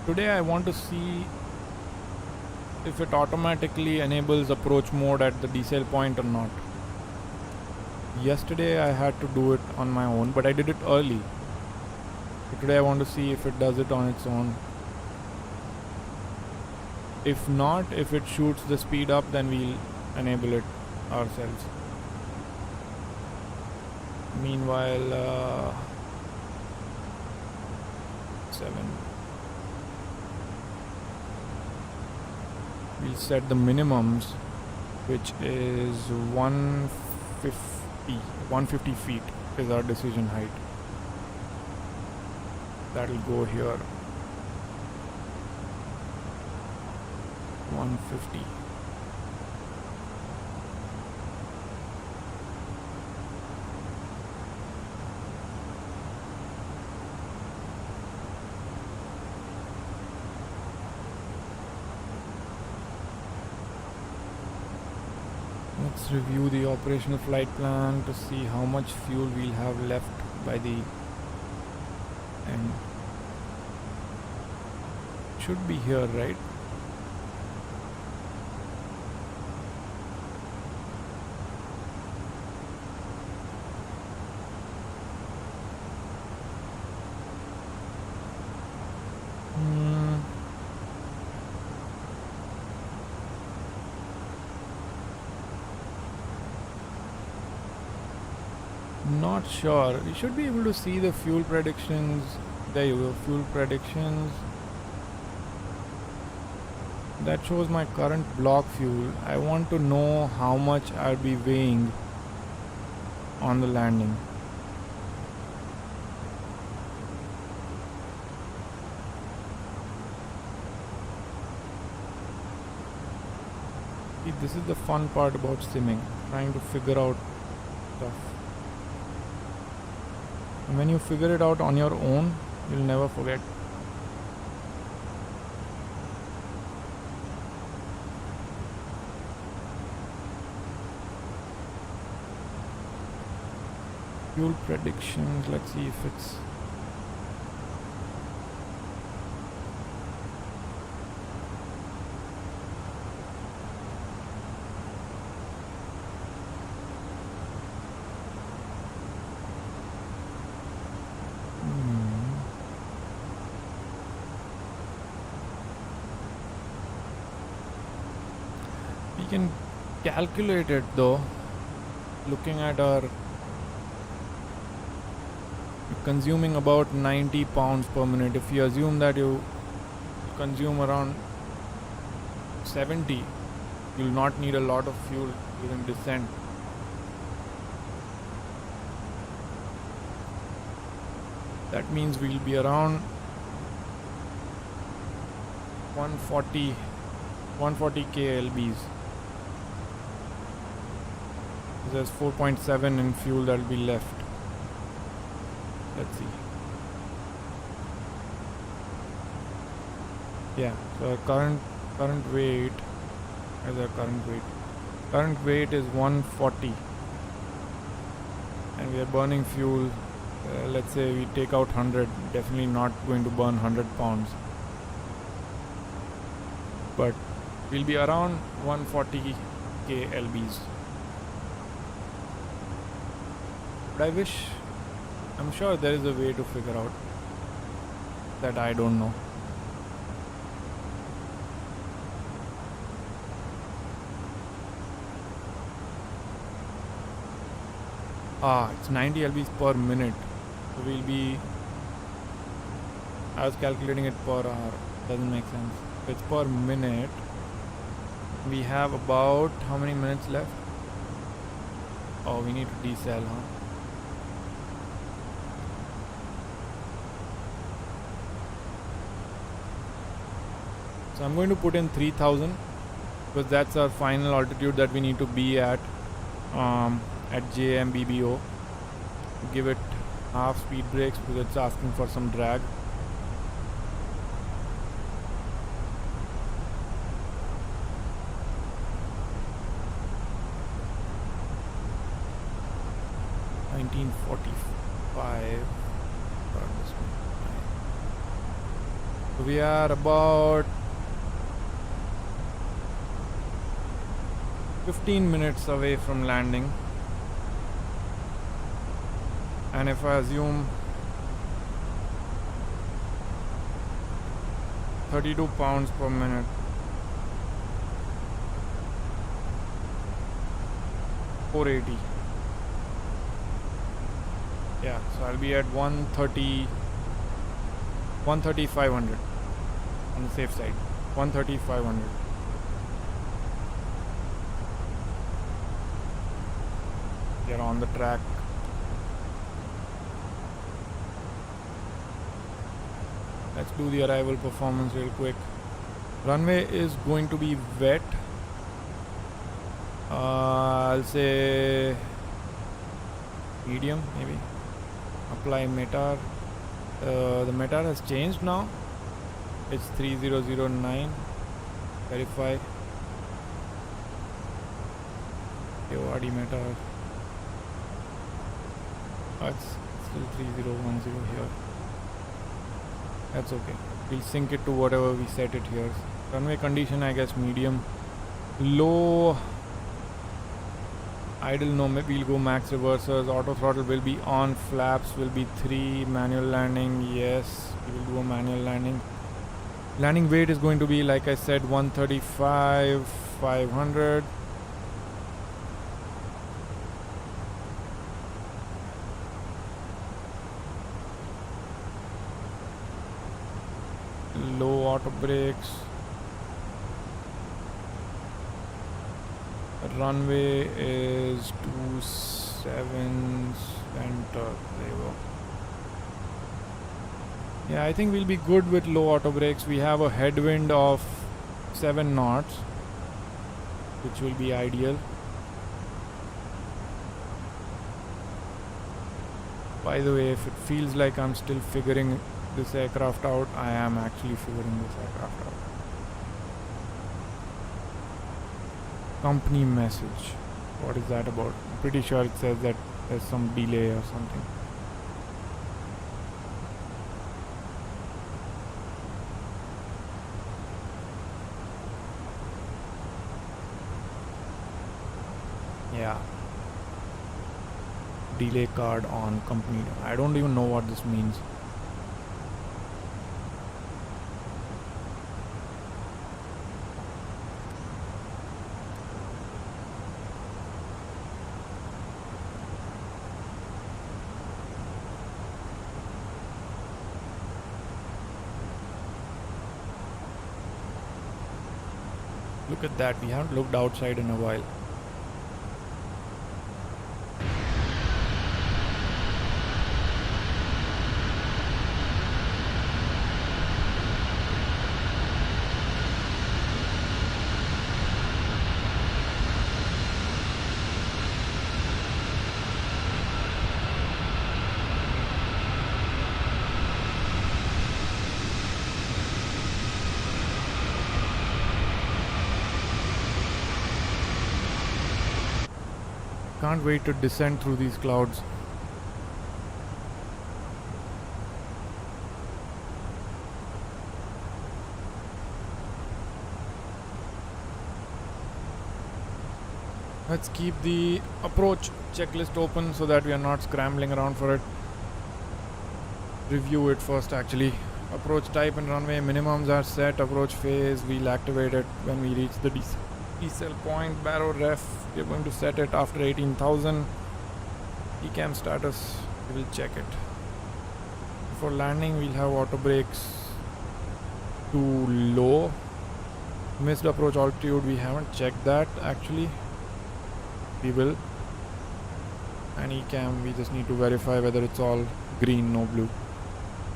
Today I want to see if it automatically enables approach mode at the decel point or not. Yesterday I had to do it on my own, but I did it early. So today I want to see if it does it on its own. If not, if it shoots the speed up, then we'll enable it ourselves. Meanwhile, 7. We'll set the minimums, which is 150 feet is our decision height. That'll go here. 150. Let's review the operational flight plan to see how much fuel we'll have left by the end. Should be here, right? Not sure. You should be able to see the fuel predictions. There you go, fuel predictions. That shows my current block fuel. I want to know how much I'll be weighing on the landing. See, this is the fun part about simming, trying to figure out stuff. And when you figure it out on your own, you'll never forget. Fuel predictions, let's see if it's... We can calculate it though, looking at our consuming about 90 pounds per minute. If you assume that you consume around 70, you'll not need a lot of fuel during descent. That means we'll be around 140 kLBs. There's 4.7 in fuel that'll be left. Let's see. Yeah, so our current weight is our current weight. Current weight is 140, and we are burning fuel. Let's say we take out 100. Definitely not going to burn 100 pounds, but we'll be around 140 kLBs. But I'm sure there is a way to figure out that I don't know. It's 90 lbs per minute. So we'll be... I was calculating it per hour. Doesn't make sense. It's per minute. We have about... how many minutes left? Oh, we need to decel, huh? So I'm going to put in 3000 because that's our final altitude that we need to be at JMBBO. Give it half speed brakes because it's asking for some drag. So we are about 15 minutes away from landing, and if I assume 32 pounds per minute, $480. Yeah, so I'll be at 130, 500 on the safe side. 130, 500. You're on the track. Let's do the arrival performance real quick. Runway is going to be wet. I'll say medium maybe. Apply METAR. The METAR has changed now. It's 3009. Verify. KORD METAR. It's still 3010 here. That's okay. We'll sync it to whatever we set it here. Runway condition, I guess medium. Low idle, no, maybe we'll go max reversers. Auto throttle will be on. Flaps will be 3. Manual landing, yes, we will do a manual landing. Landing weight is going to be, like I said, 135, 500. Low auto brakes. Runway is 27 center. There you go. Yeah, I think we'll be good with low auto brakes. We have a headwind of 7 knots, which will be ideal. By the way, if it feels like I'm still figuring this aircraft out, I am actually figuring this aircraft out. Company message. What is that about? I'm pretty sure it says that there's some delay or something. Yeah. Delay card on company. I don't even know what this means. Look at that, we haven't looked outside in a while. Can't wait to descend through these clouds. Let's keep the approach checklist open so that we are not scrambling around for it. Review it first actually. Approach type and runway minimums are set. Approach phase, we'll activate it when we reach the decel point. Barrow ref, we're going to set it after 18,000. ECAM status, we will check it. For landing, we'll have auto brakes to low. Missed approach altitude, we haven't checked that actually. We will. And ECAM, we just need to verify whether it's all green, no blue.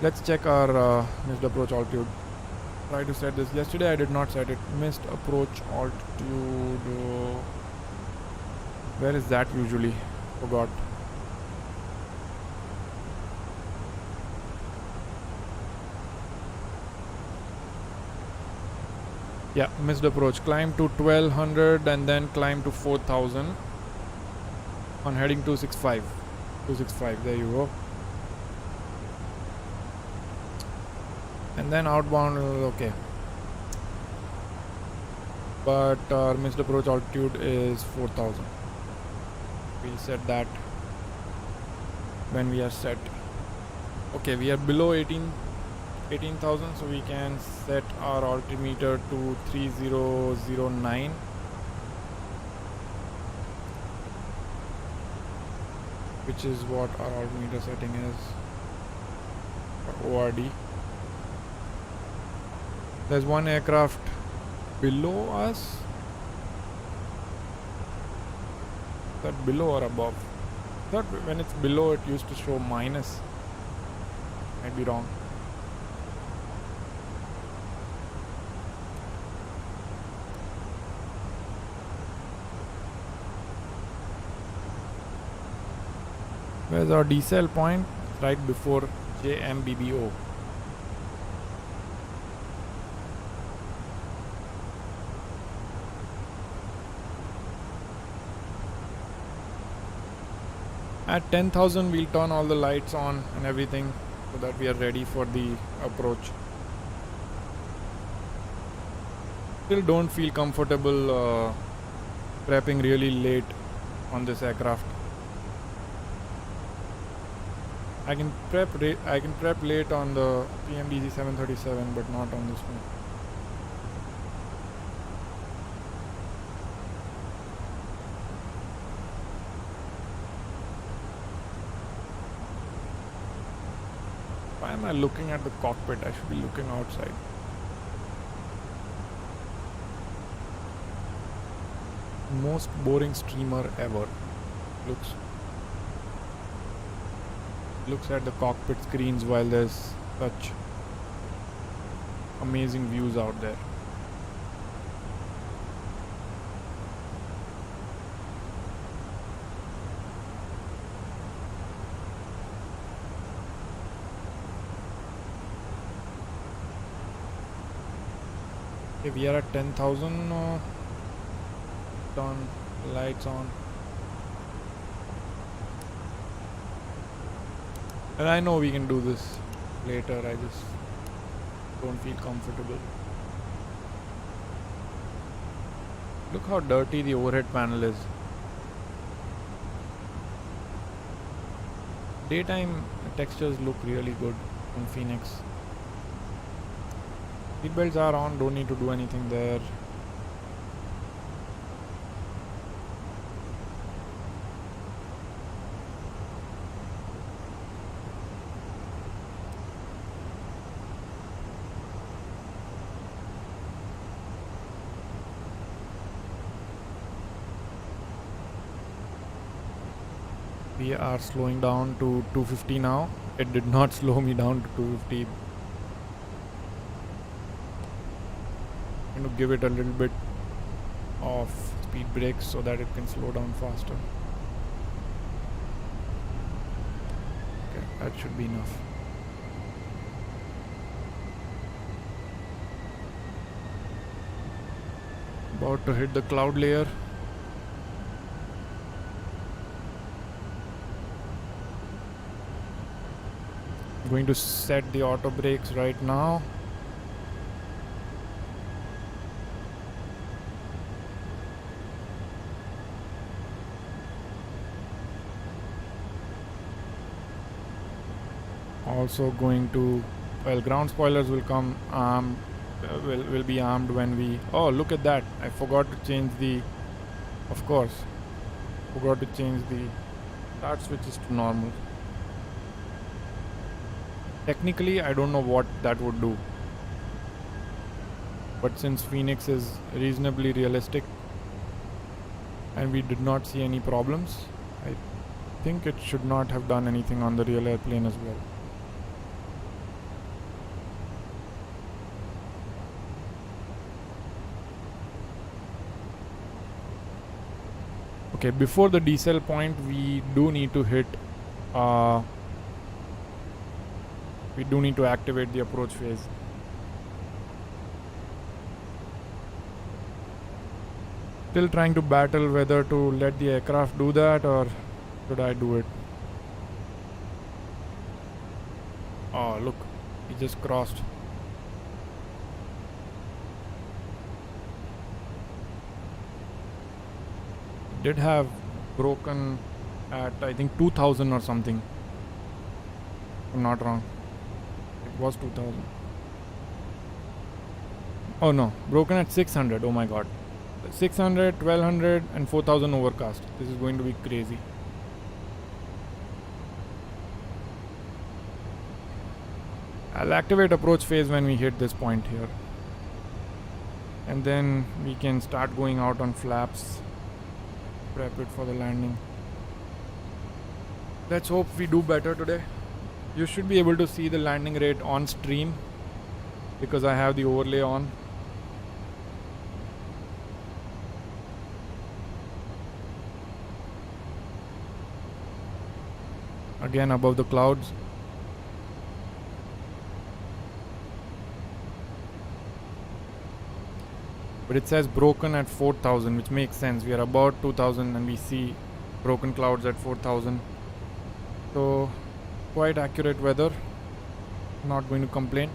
Let's check our missed approach altitude. Try to set this. Yesterday I did not set it. Missed approach altitude. Where is that usually? Forgot. Yeah, missed approach. Climb to 1200 and then climb to 4000 on heading 265. 265, there you go. And then outbound, okay. But our missed approach altitude is 4000. We'll set that when we are set. Okay, we are below 18,000, so we can set our altimeter to 3009. which is what our altimeter setting is for ORD. There's one aircraft below us. Is that below or above? I thought when it's below it used to show minus. Might be wrong. Where's our decel point? Right before JMBBO. At 10,000 we'll turn all the lights on and everything so that we are ready for the approach. Still don't feel comfortable prepping really late on this aircraft. I can prep late on the PMDG 737, but not on this one. Why am I looking at the cockpit? I should be looking outside. Most boring streamer ever. Looks at the cockpit screens while there's such amazing views out there. Okay, we are at 10,000. Turn lights on. And I know we can do this later, I just don't feel comfortable. Look how dirty the overhead panel is. Daytime textures look really good on Phoenix. Seatbelts are on, don't need to do anything there. We are slowing down to 250 now. It did not slow me down to 250. I'm going to give it a little bit of speed brakes so that it can slow down faster. Okay, that should be enough. About to hit the cloud layer. Going to set the auto brakes right now. Also going to, well, ground spoilers will come will be armed when we, oh look at that, I forgot to change the, of course forgot to change the start switches to normal. Technically, I don't know what that would do, but since Phoenix is reasonably realistic and we did not see any problems, I think it should not have done anything on the real airplane as well. Okay, before the decel point, we do need to hit we do need to activate the approach phase. Still trying to battle whether to let the aircraft do that or should I do it. Oh look, he just crossed. Did have broken at I think 2000 or something, if I'm not wrong. It was 2000. Oh no, broken at 600. Oh my god, 600, 1200 and 4000 overcast. This is going to be crazy. I'll activate approach phase when we hit this point here, and then we can start going out on flaps, prep it for the landing. Let's hope we do better today. You should be able to see the landing rate on stream because I have the overlay on. Again above the clouds. But it says broken at 4,000, which makes sense. We are about 2,000 and we see broken clouds at 4,000. So quite accurate weather. Not going to complain.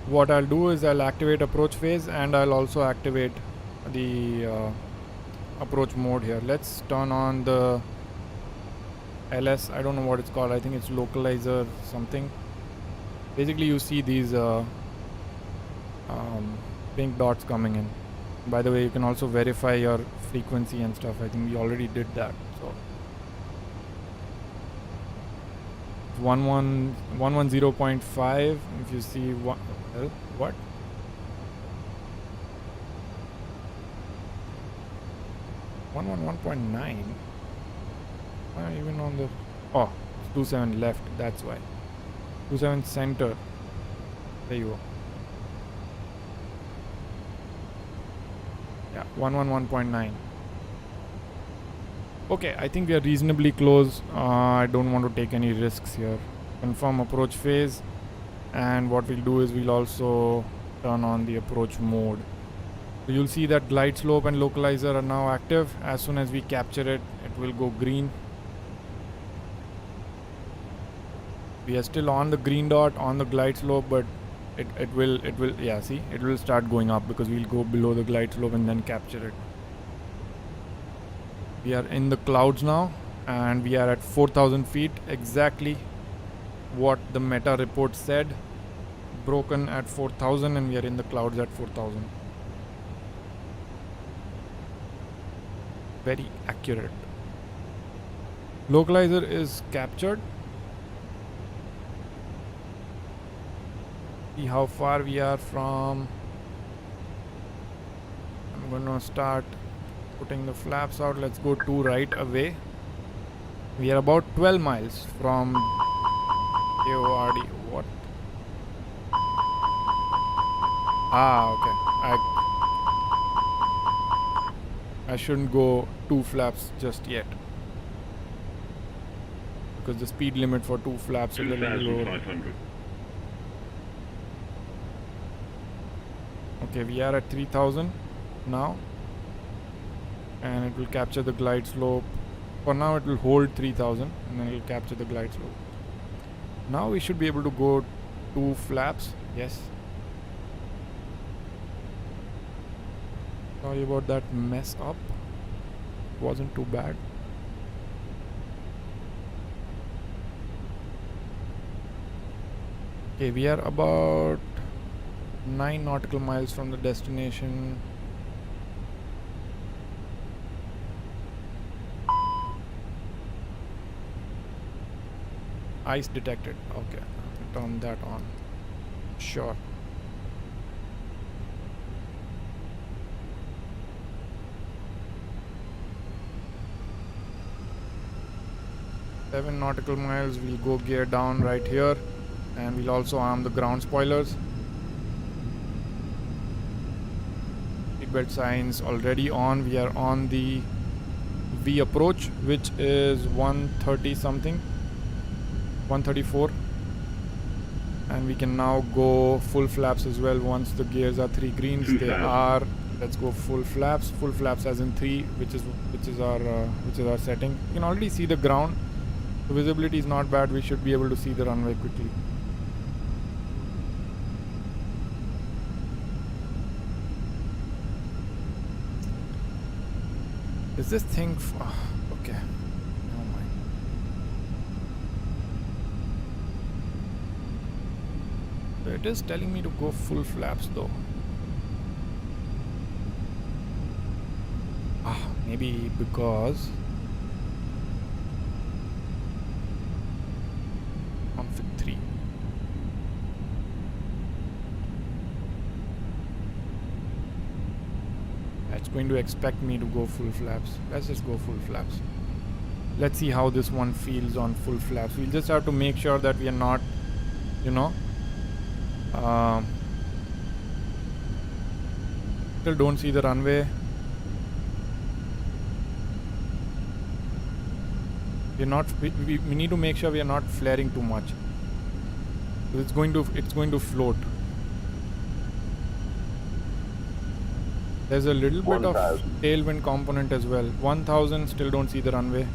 What I'll do is I'll activate approach phase and I'll also activate the approach mode here. Let's turn on the LS. I don't know what it's called. I think it's localizer something. Basically you see these pink dots coming in. By the way, you can also verify your frequency and stuff. I think we already did that. So 110.5. If you see what? 111.9. Even on the it's 27 left. That's why 27 center. There you go. Yeah, 111.9. Okay, I think we are reasonably close. I don't want to take any risks here. Confirm approach phase, and what we'll do is we'll also turn on the approach mode. So you'll see that glide slope and localizer are now active. As soon as we capture it, it will go green. We are still on the green dot on the glide slope, but it will yeah, see, it will start going up because we'll go below the glide slope and then capture it. We are in the clouds now and we are at 4,000 feet, exactly what the meta report said. Broken at 4,000 and we are in the clouds at 4,000. Very accurate. Localizer is captured. See how far we are from. I'm gonna start putting the flaps out. Let's go 2 right away. We are about 12 miles from AORD. What? Okay. I shouldn't go 2 flaps just yet because the speed limit for 2 flaps is a little lower. Okay, we are at 3,000 now, and it will capture the glide slope. For now it will hold 3,000 and then it will capture the glide slope. Now we should be able to go 2 flaps. Yes. Sorry about that mess up. Wasn't too bad. Okay, we are about 9 nautical miles from the destination. Ice detected. Okay, turn that on. Sure. Seven nautical miles. We'll go gear down right here, and we'll also arm the ground spoilers. Seatbelt signs already on. We are on the V approach, which is 130 something. 134, and we can now go full flaps as well once the gears are 3 greens. They are. Let's go full flaps as in 3, which is our setting. You can already see the ground. The visibility is not bad. We should be able to see the runway quickly. Is this thing okay? Oh my. So it is telling me to go full flaps though. Maybe because config 3. It's going to expect me to go full flaps. Let's just go full flaps. Let's see how this one feels on full flaps. We'll just have to make sure that we are not, you know, still don't see the runway. We're not. We need to make sure we are not flaring too much. It's going to float. There's a little bit of tailwind component as well. 1000, still don't see the runway.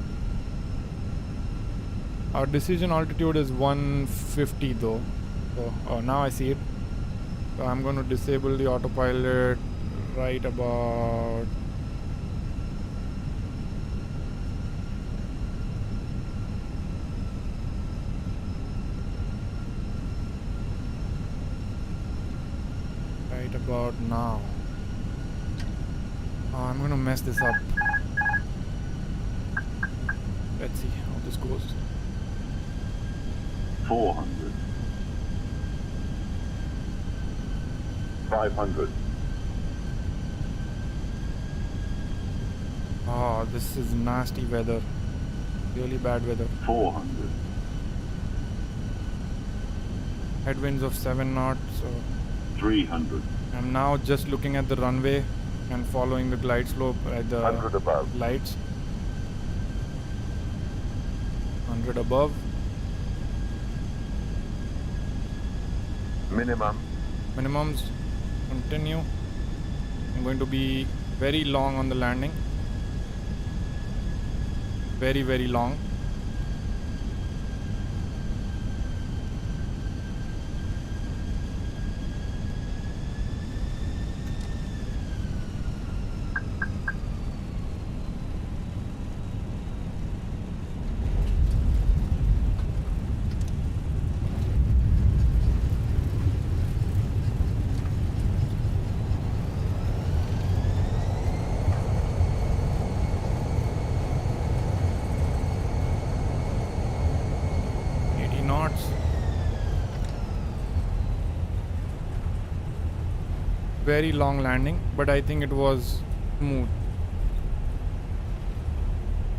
Our decision altitude is 150 though. So now I see it. So I'm going to disable the autopilot right about now. I'm gonna mess this up. Let's see how this goes. 400. 500. Oh, this is nasty weather. Really bad weather. 400. Headwinds of 7 knots. 300. I'm now just looking at the runway and following the glide slope at the 100 above. lights. 100 above. Minimums continue. I'm going to be very long on the landing. Very, very long. Very long landing, but I think it was smooth.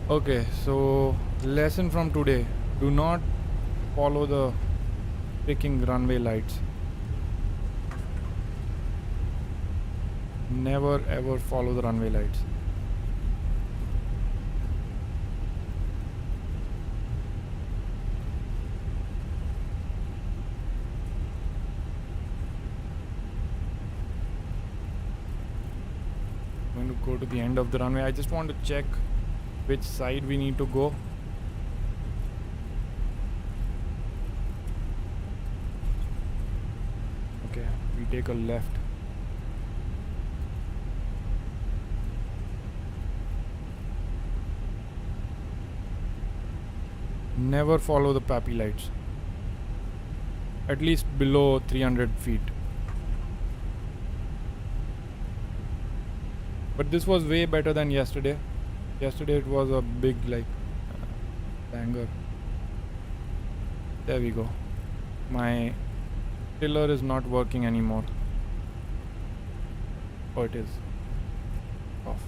Okay, so lesson from today: do not follow the freaking runway lights. Never ever follow the runway lights. Go to the end of the runway. I just want to check which side we need to go. Okay, we take a left. Never follow the PAPI lights. At least below 300 feet. But this was way better than yesterday. Yesterday it was a big banger. There we go. My tiller is not working anymore. Oh, it is. Off.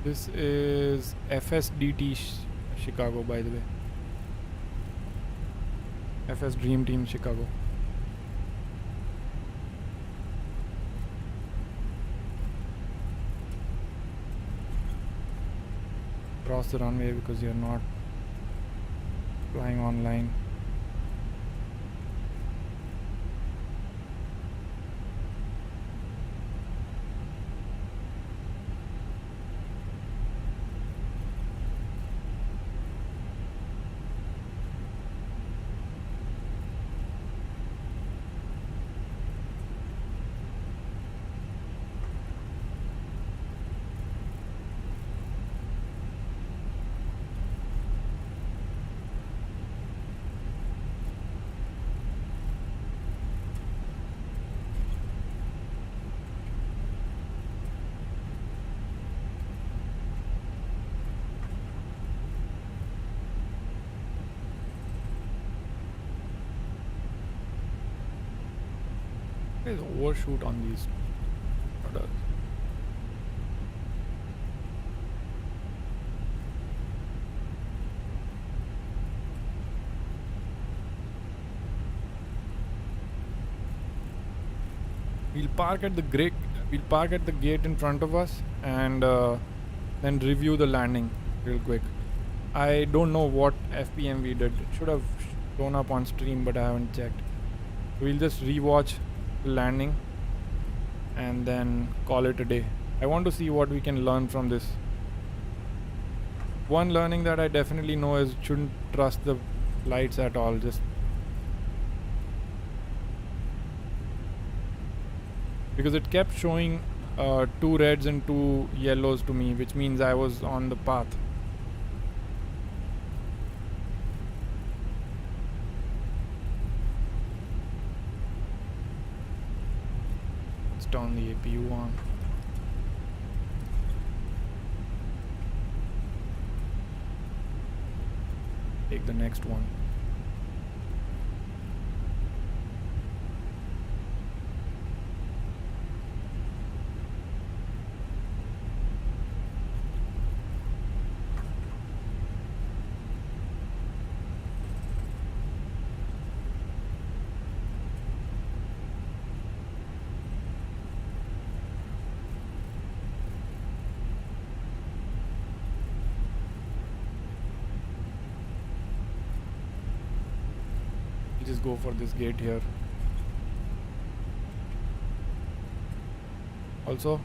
This is FSDT Chicago, by the way. FS Dream Team Chicago. Cross the runway because you're not flying online. There's overshoot on these products. We'll park at the gate in front of us and then review the landing real quick. I don't know what FPM we did. It should have shown up on stream, but I haven't checked. We'll just rewatch the landing and then call it a day. I want to see what we can learn from this. One learning that I definitely know is shouldn't trust the lights at all. Just because it kept showing 2 reds and 2 yellows to me, which means I was on the path. Let's turn the APU on. Take the next one. Just go for this gate here. Also,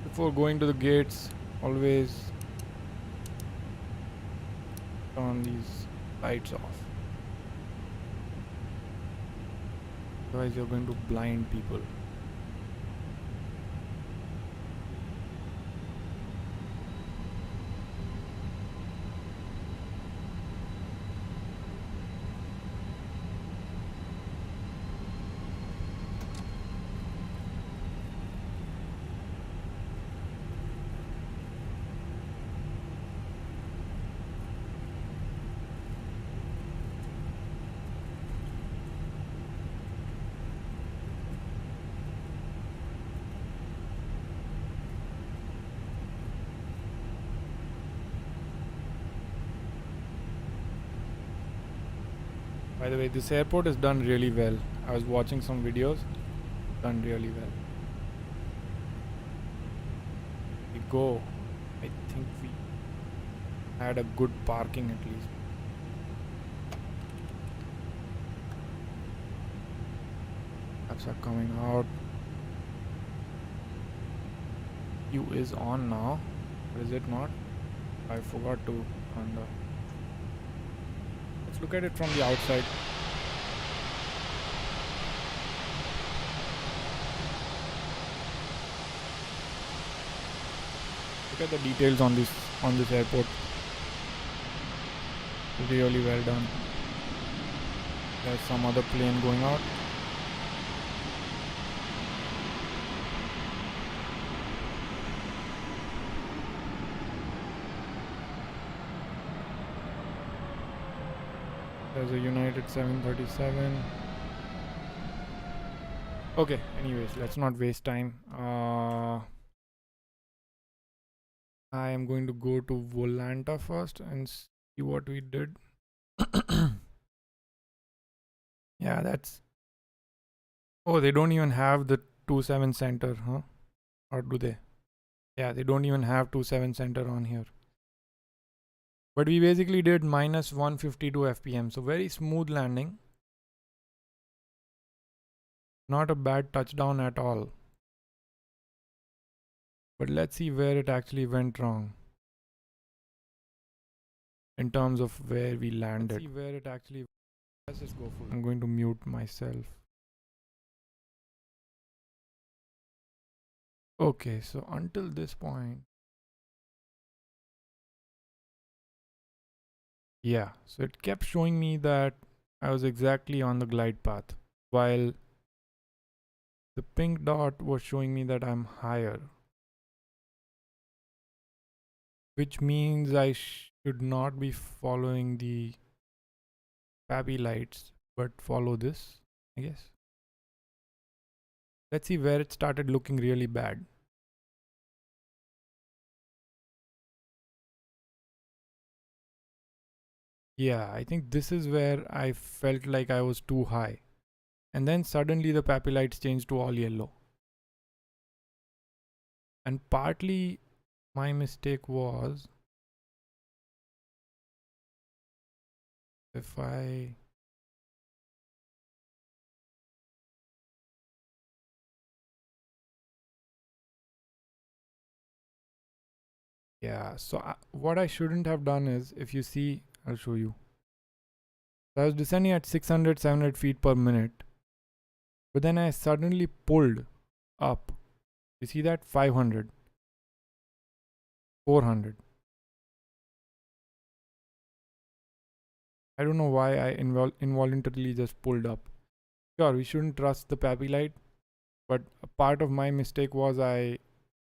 before going to the gates, always turn these lights off. Otherwise you're going to blind people. By the way, this airport is done really well. I was watching some videos. Done really well. We go. I think we had a good parking at least. Apps are coming out. U is on now. Or is it not? I forgot to turn the... Let's look at it from the outside. Look at the details on this airport. Really well done. There's some other plane going out. There's a United 737. Okay, anyways, let's not waste time. I am going to go to Volanta first and see what we did. Yeah, that's... Oh, they don't even have the 27 center, huh? Or do they? Yeah, they don't even have 27 center on here. But we basically did minus 152 FPM, so very smooth landing. Not a bad touchdown at all. But let's see where it actually went wrong. In terms of where we landed. Let's see where it actually... Let's just go for it. I'm going to mute myself. Okay, so until this point... Yeah, so it kept showing me that I was exactly on the glide path, while the pink dot was showing me that I'm higher, which means I should not be following the Fabby lights, but follow this, I guess. Let's see where it started looking really bad. Yeah, I think this is where I felt like I was too high. And then suddenly the papillites changed to all yellow. And partly my mistake was, if I so what I shouldn't have done is, if you see, I'll show you. So I was descending at 600, 700 feet per minute. But then I suddenly pulled up. You see that? 500, 400. I don't know why I involuntarily just pulled up. Sure, we shouldn't trust the papillite, but a part of my mistake was I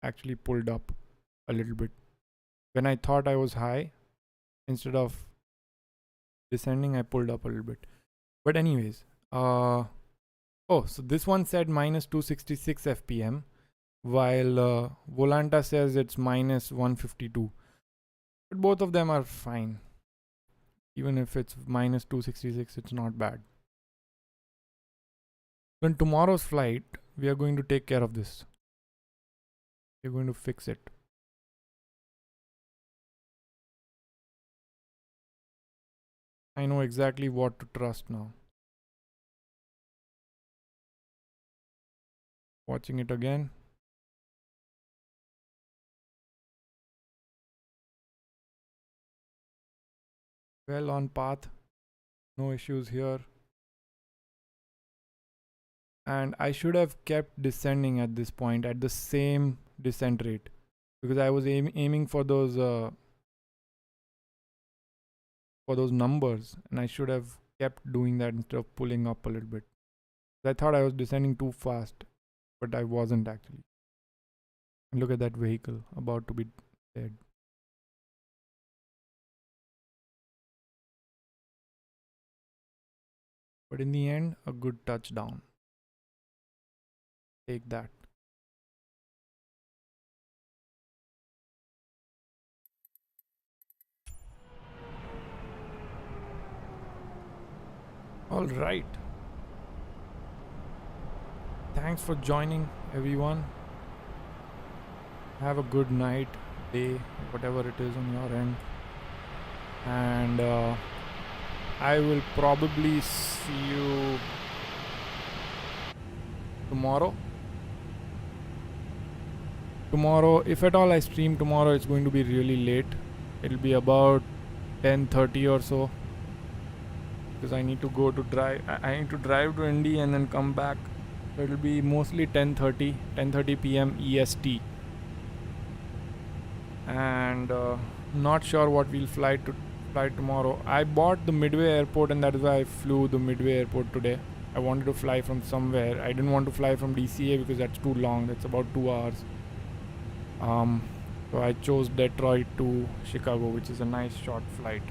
actually pulled up a little bit. When I thought I was high, instead of descending, I pulled up a little bit. But anyways, oh, so this one said minus 266 FPM, while Volanta says it's minus 152. But both of them are fine. Even if it's minus 266, it's not bad. So in tomorrow's flight, we are going to take care of this. We're going to fix it. I know exactly what to trust now. Watching it again. Well on path. No issues here. And I should have kept descending at this point at the same descent rate, because I was aiming for those numbers, and I should have kept doing that instead of pulling up a little bit. I thought I was descending too fast, but I wasn't actually. And look at that vehicle about to be dead. But in the end, a good touchdown. Take that. All right. Thanks for joining, everyone. Have a good night, day, whatever it is on your end. And I will probably see you tomorrow. Tomorrow, if at all I stream tomorrow, it's going to be really late. It'll be about 10:30 or so, because I need to go to drive. I need to drive to Indy and then come back. So it'll be mostly 10:30 p.m. EST. And not sure what we'll fly tomorrow. I bought the Midway airport, and that is why I flew the Midway airport today. I wanted to fly from somewhere. I didn't want to fly from DCA because that's too long. That's about 2 hours. So I chose Detroit to Chicago, which is a nice short flight.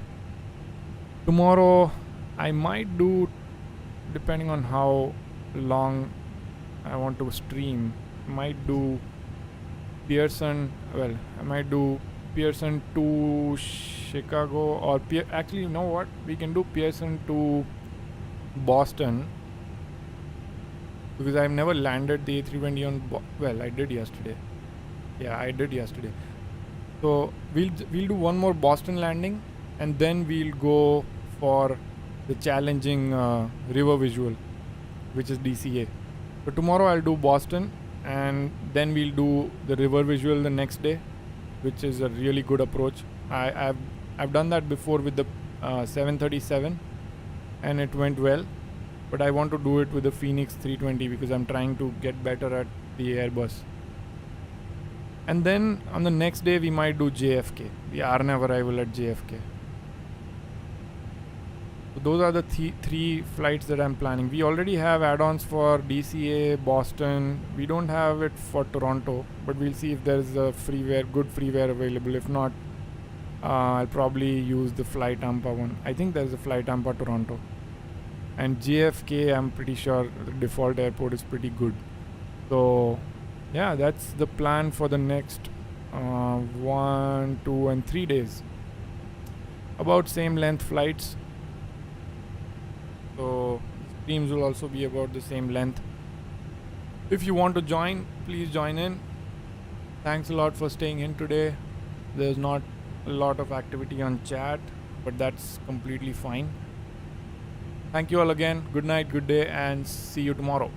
Tomorrow I might do, depending on how long I want to stream, I might do Pearson. Well, I might do Pearson to Chicago, or actually, you know what? We can do Pearson to Boston, because I've never landed the A320 on. Well, I did yesterday. Yeah, I did yesterday. So we'll do one more Boston landing, and then we'll go for the challenging river visual, which is DCA. So tomorrow I'll do Boston, and then we'll do the river visual the next day, which is a really good approach. I've done that before with the 737, and it went well. But I want to do it with the FENIX A320 because I'm trying to get better at the Airbus. And then on the next day we might do JFK, the RNAV arrival at JFK. So those are the three flights that I'm planning. We already have add-ons for DCA, Boston. We don't have it for Toronto, but we'll see if there's a good freeware available. If not, I'll probably use the Flight Tampa one. I think there's a Flight Tampa Toronto. And JFK, I'm pretty sure the default airport is pretty good. So yeah, that's the plan for the next 1, 2 and 3 days. About same length flights. So streams will also be about the same length. If you want to join, please join in. Thanks a lot for staying in today. There's not a lot of activity on chat, but that's completely fine. Thank you all again. Good night, good day, and see you tomorrow.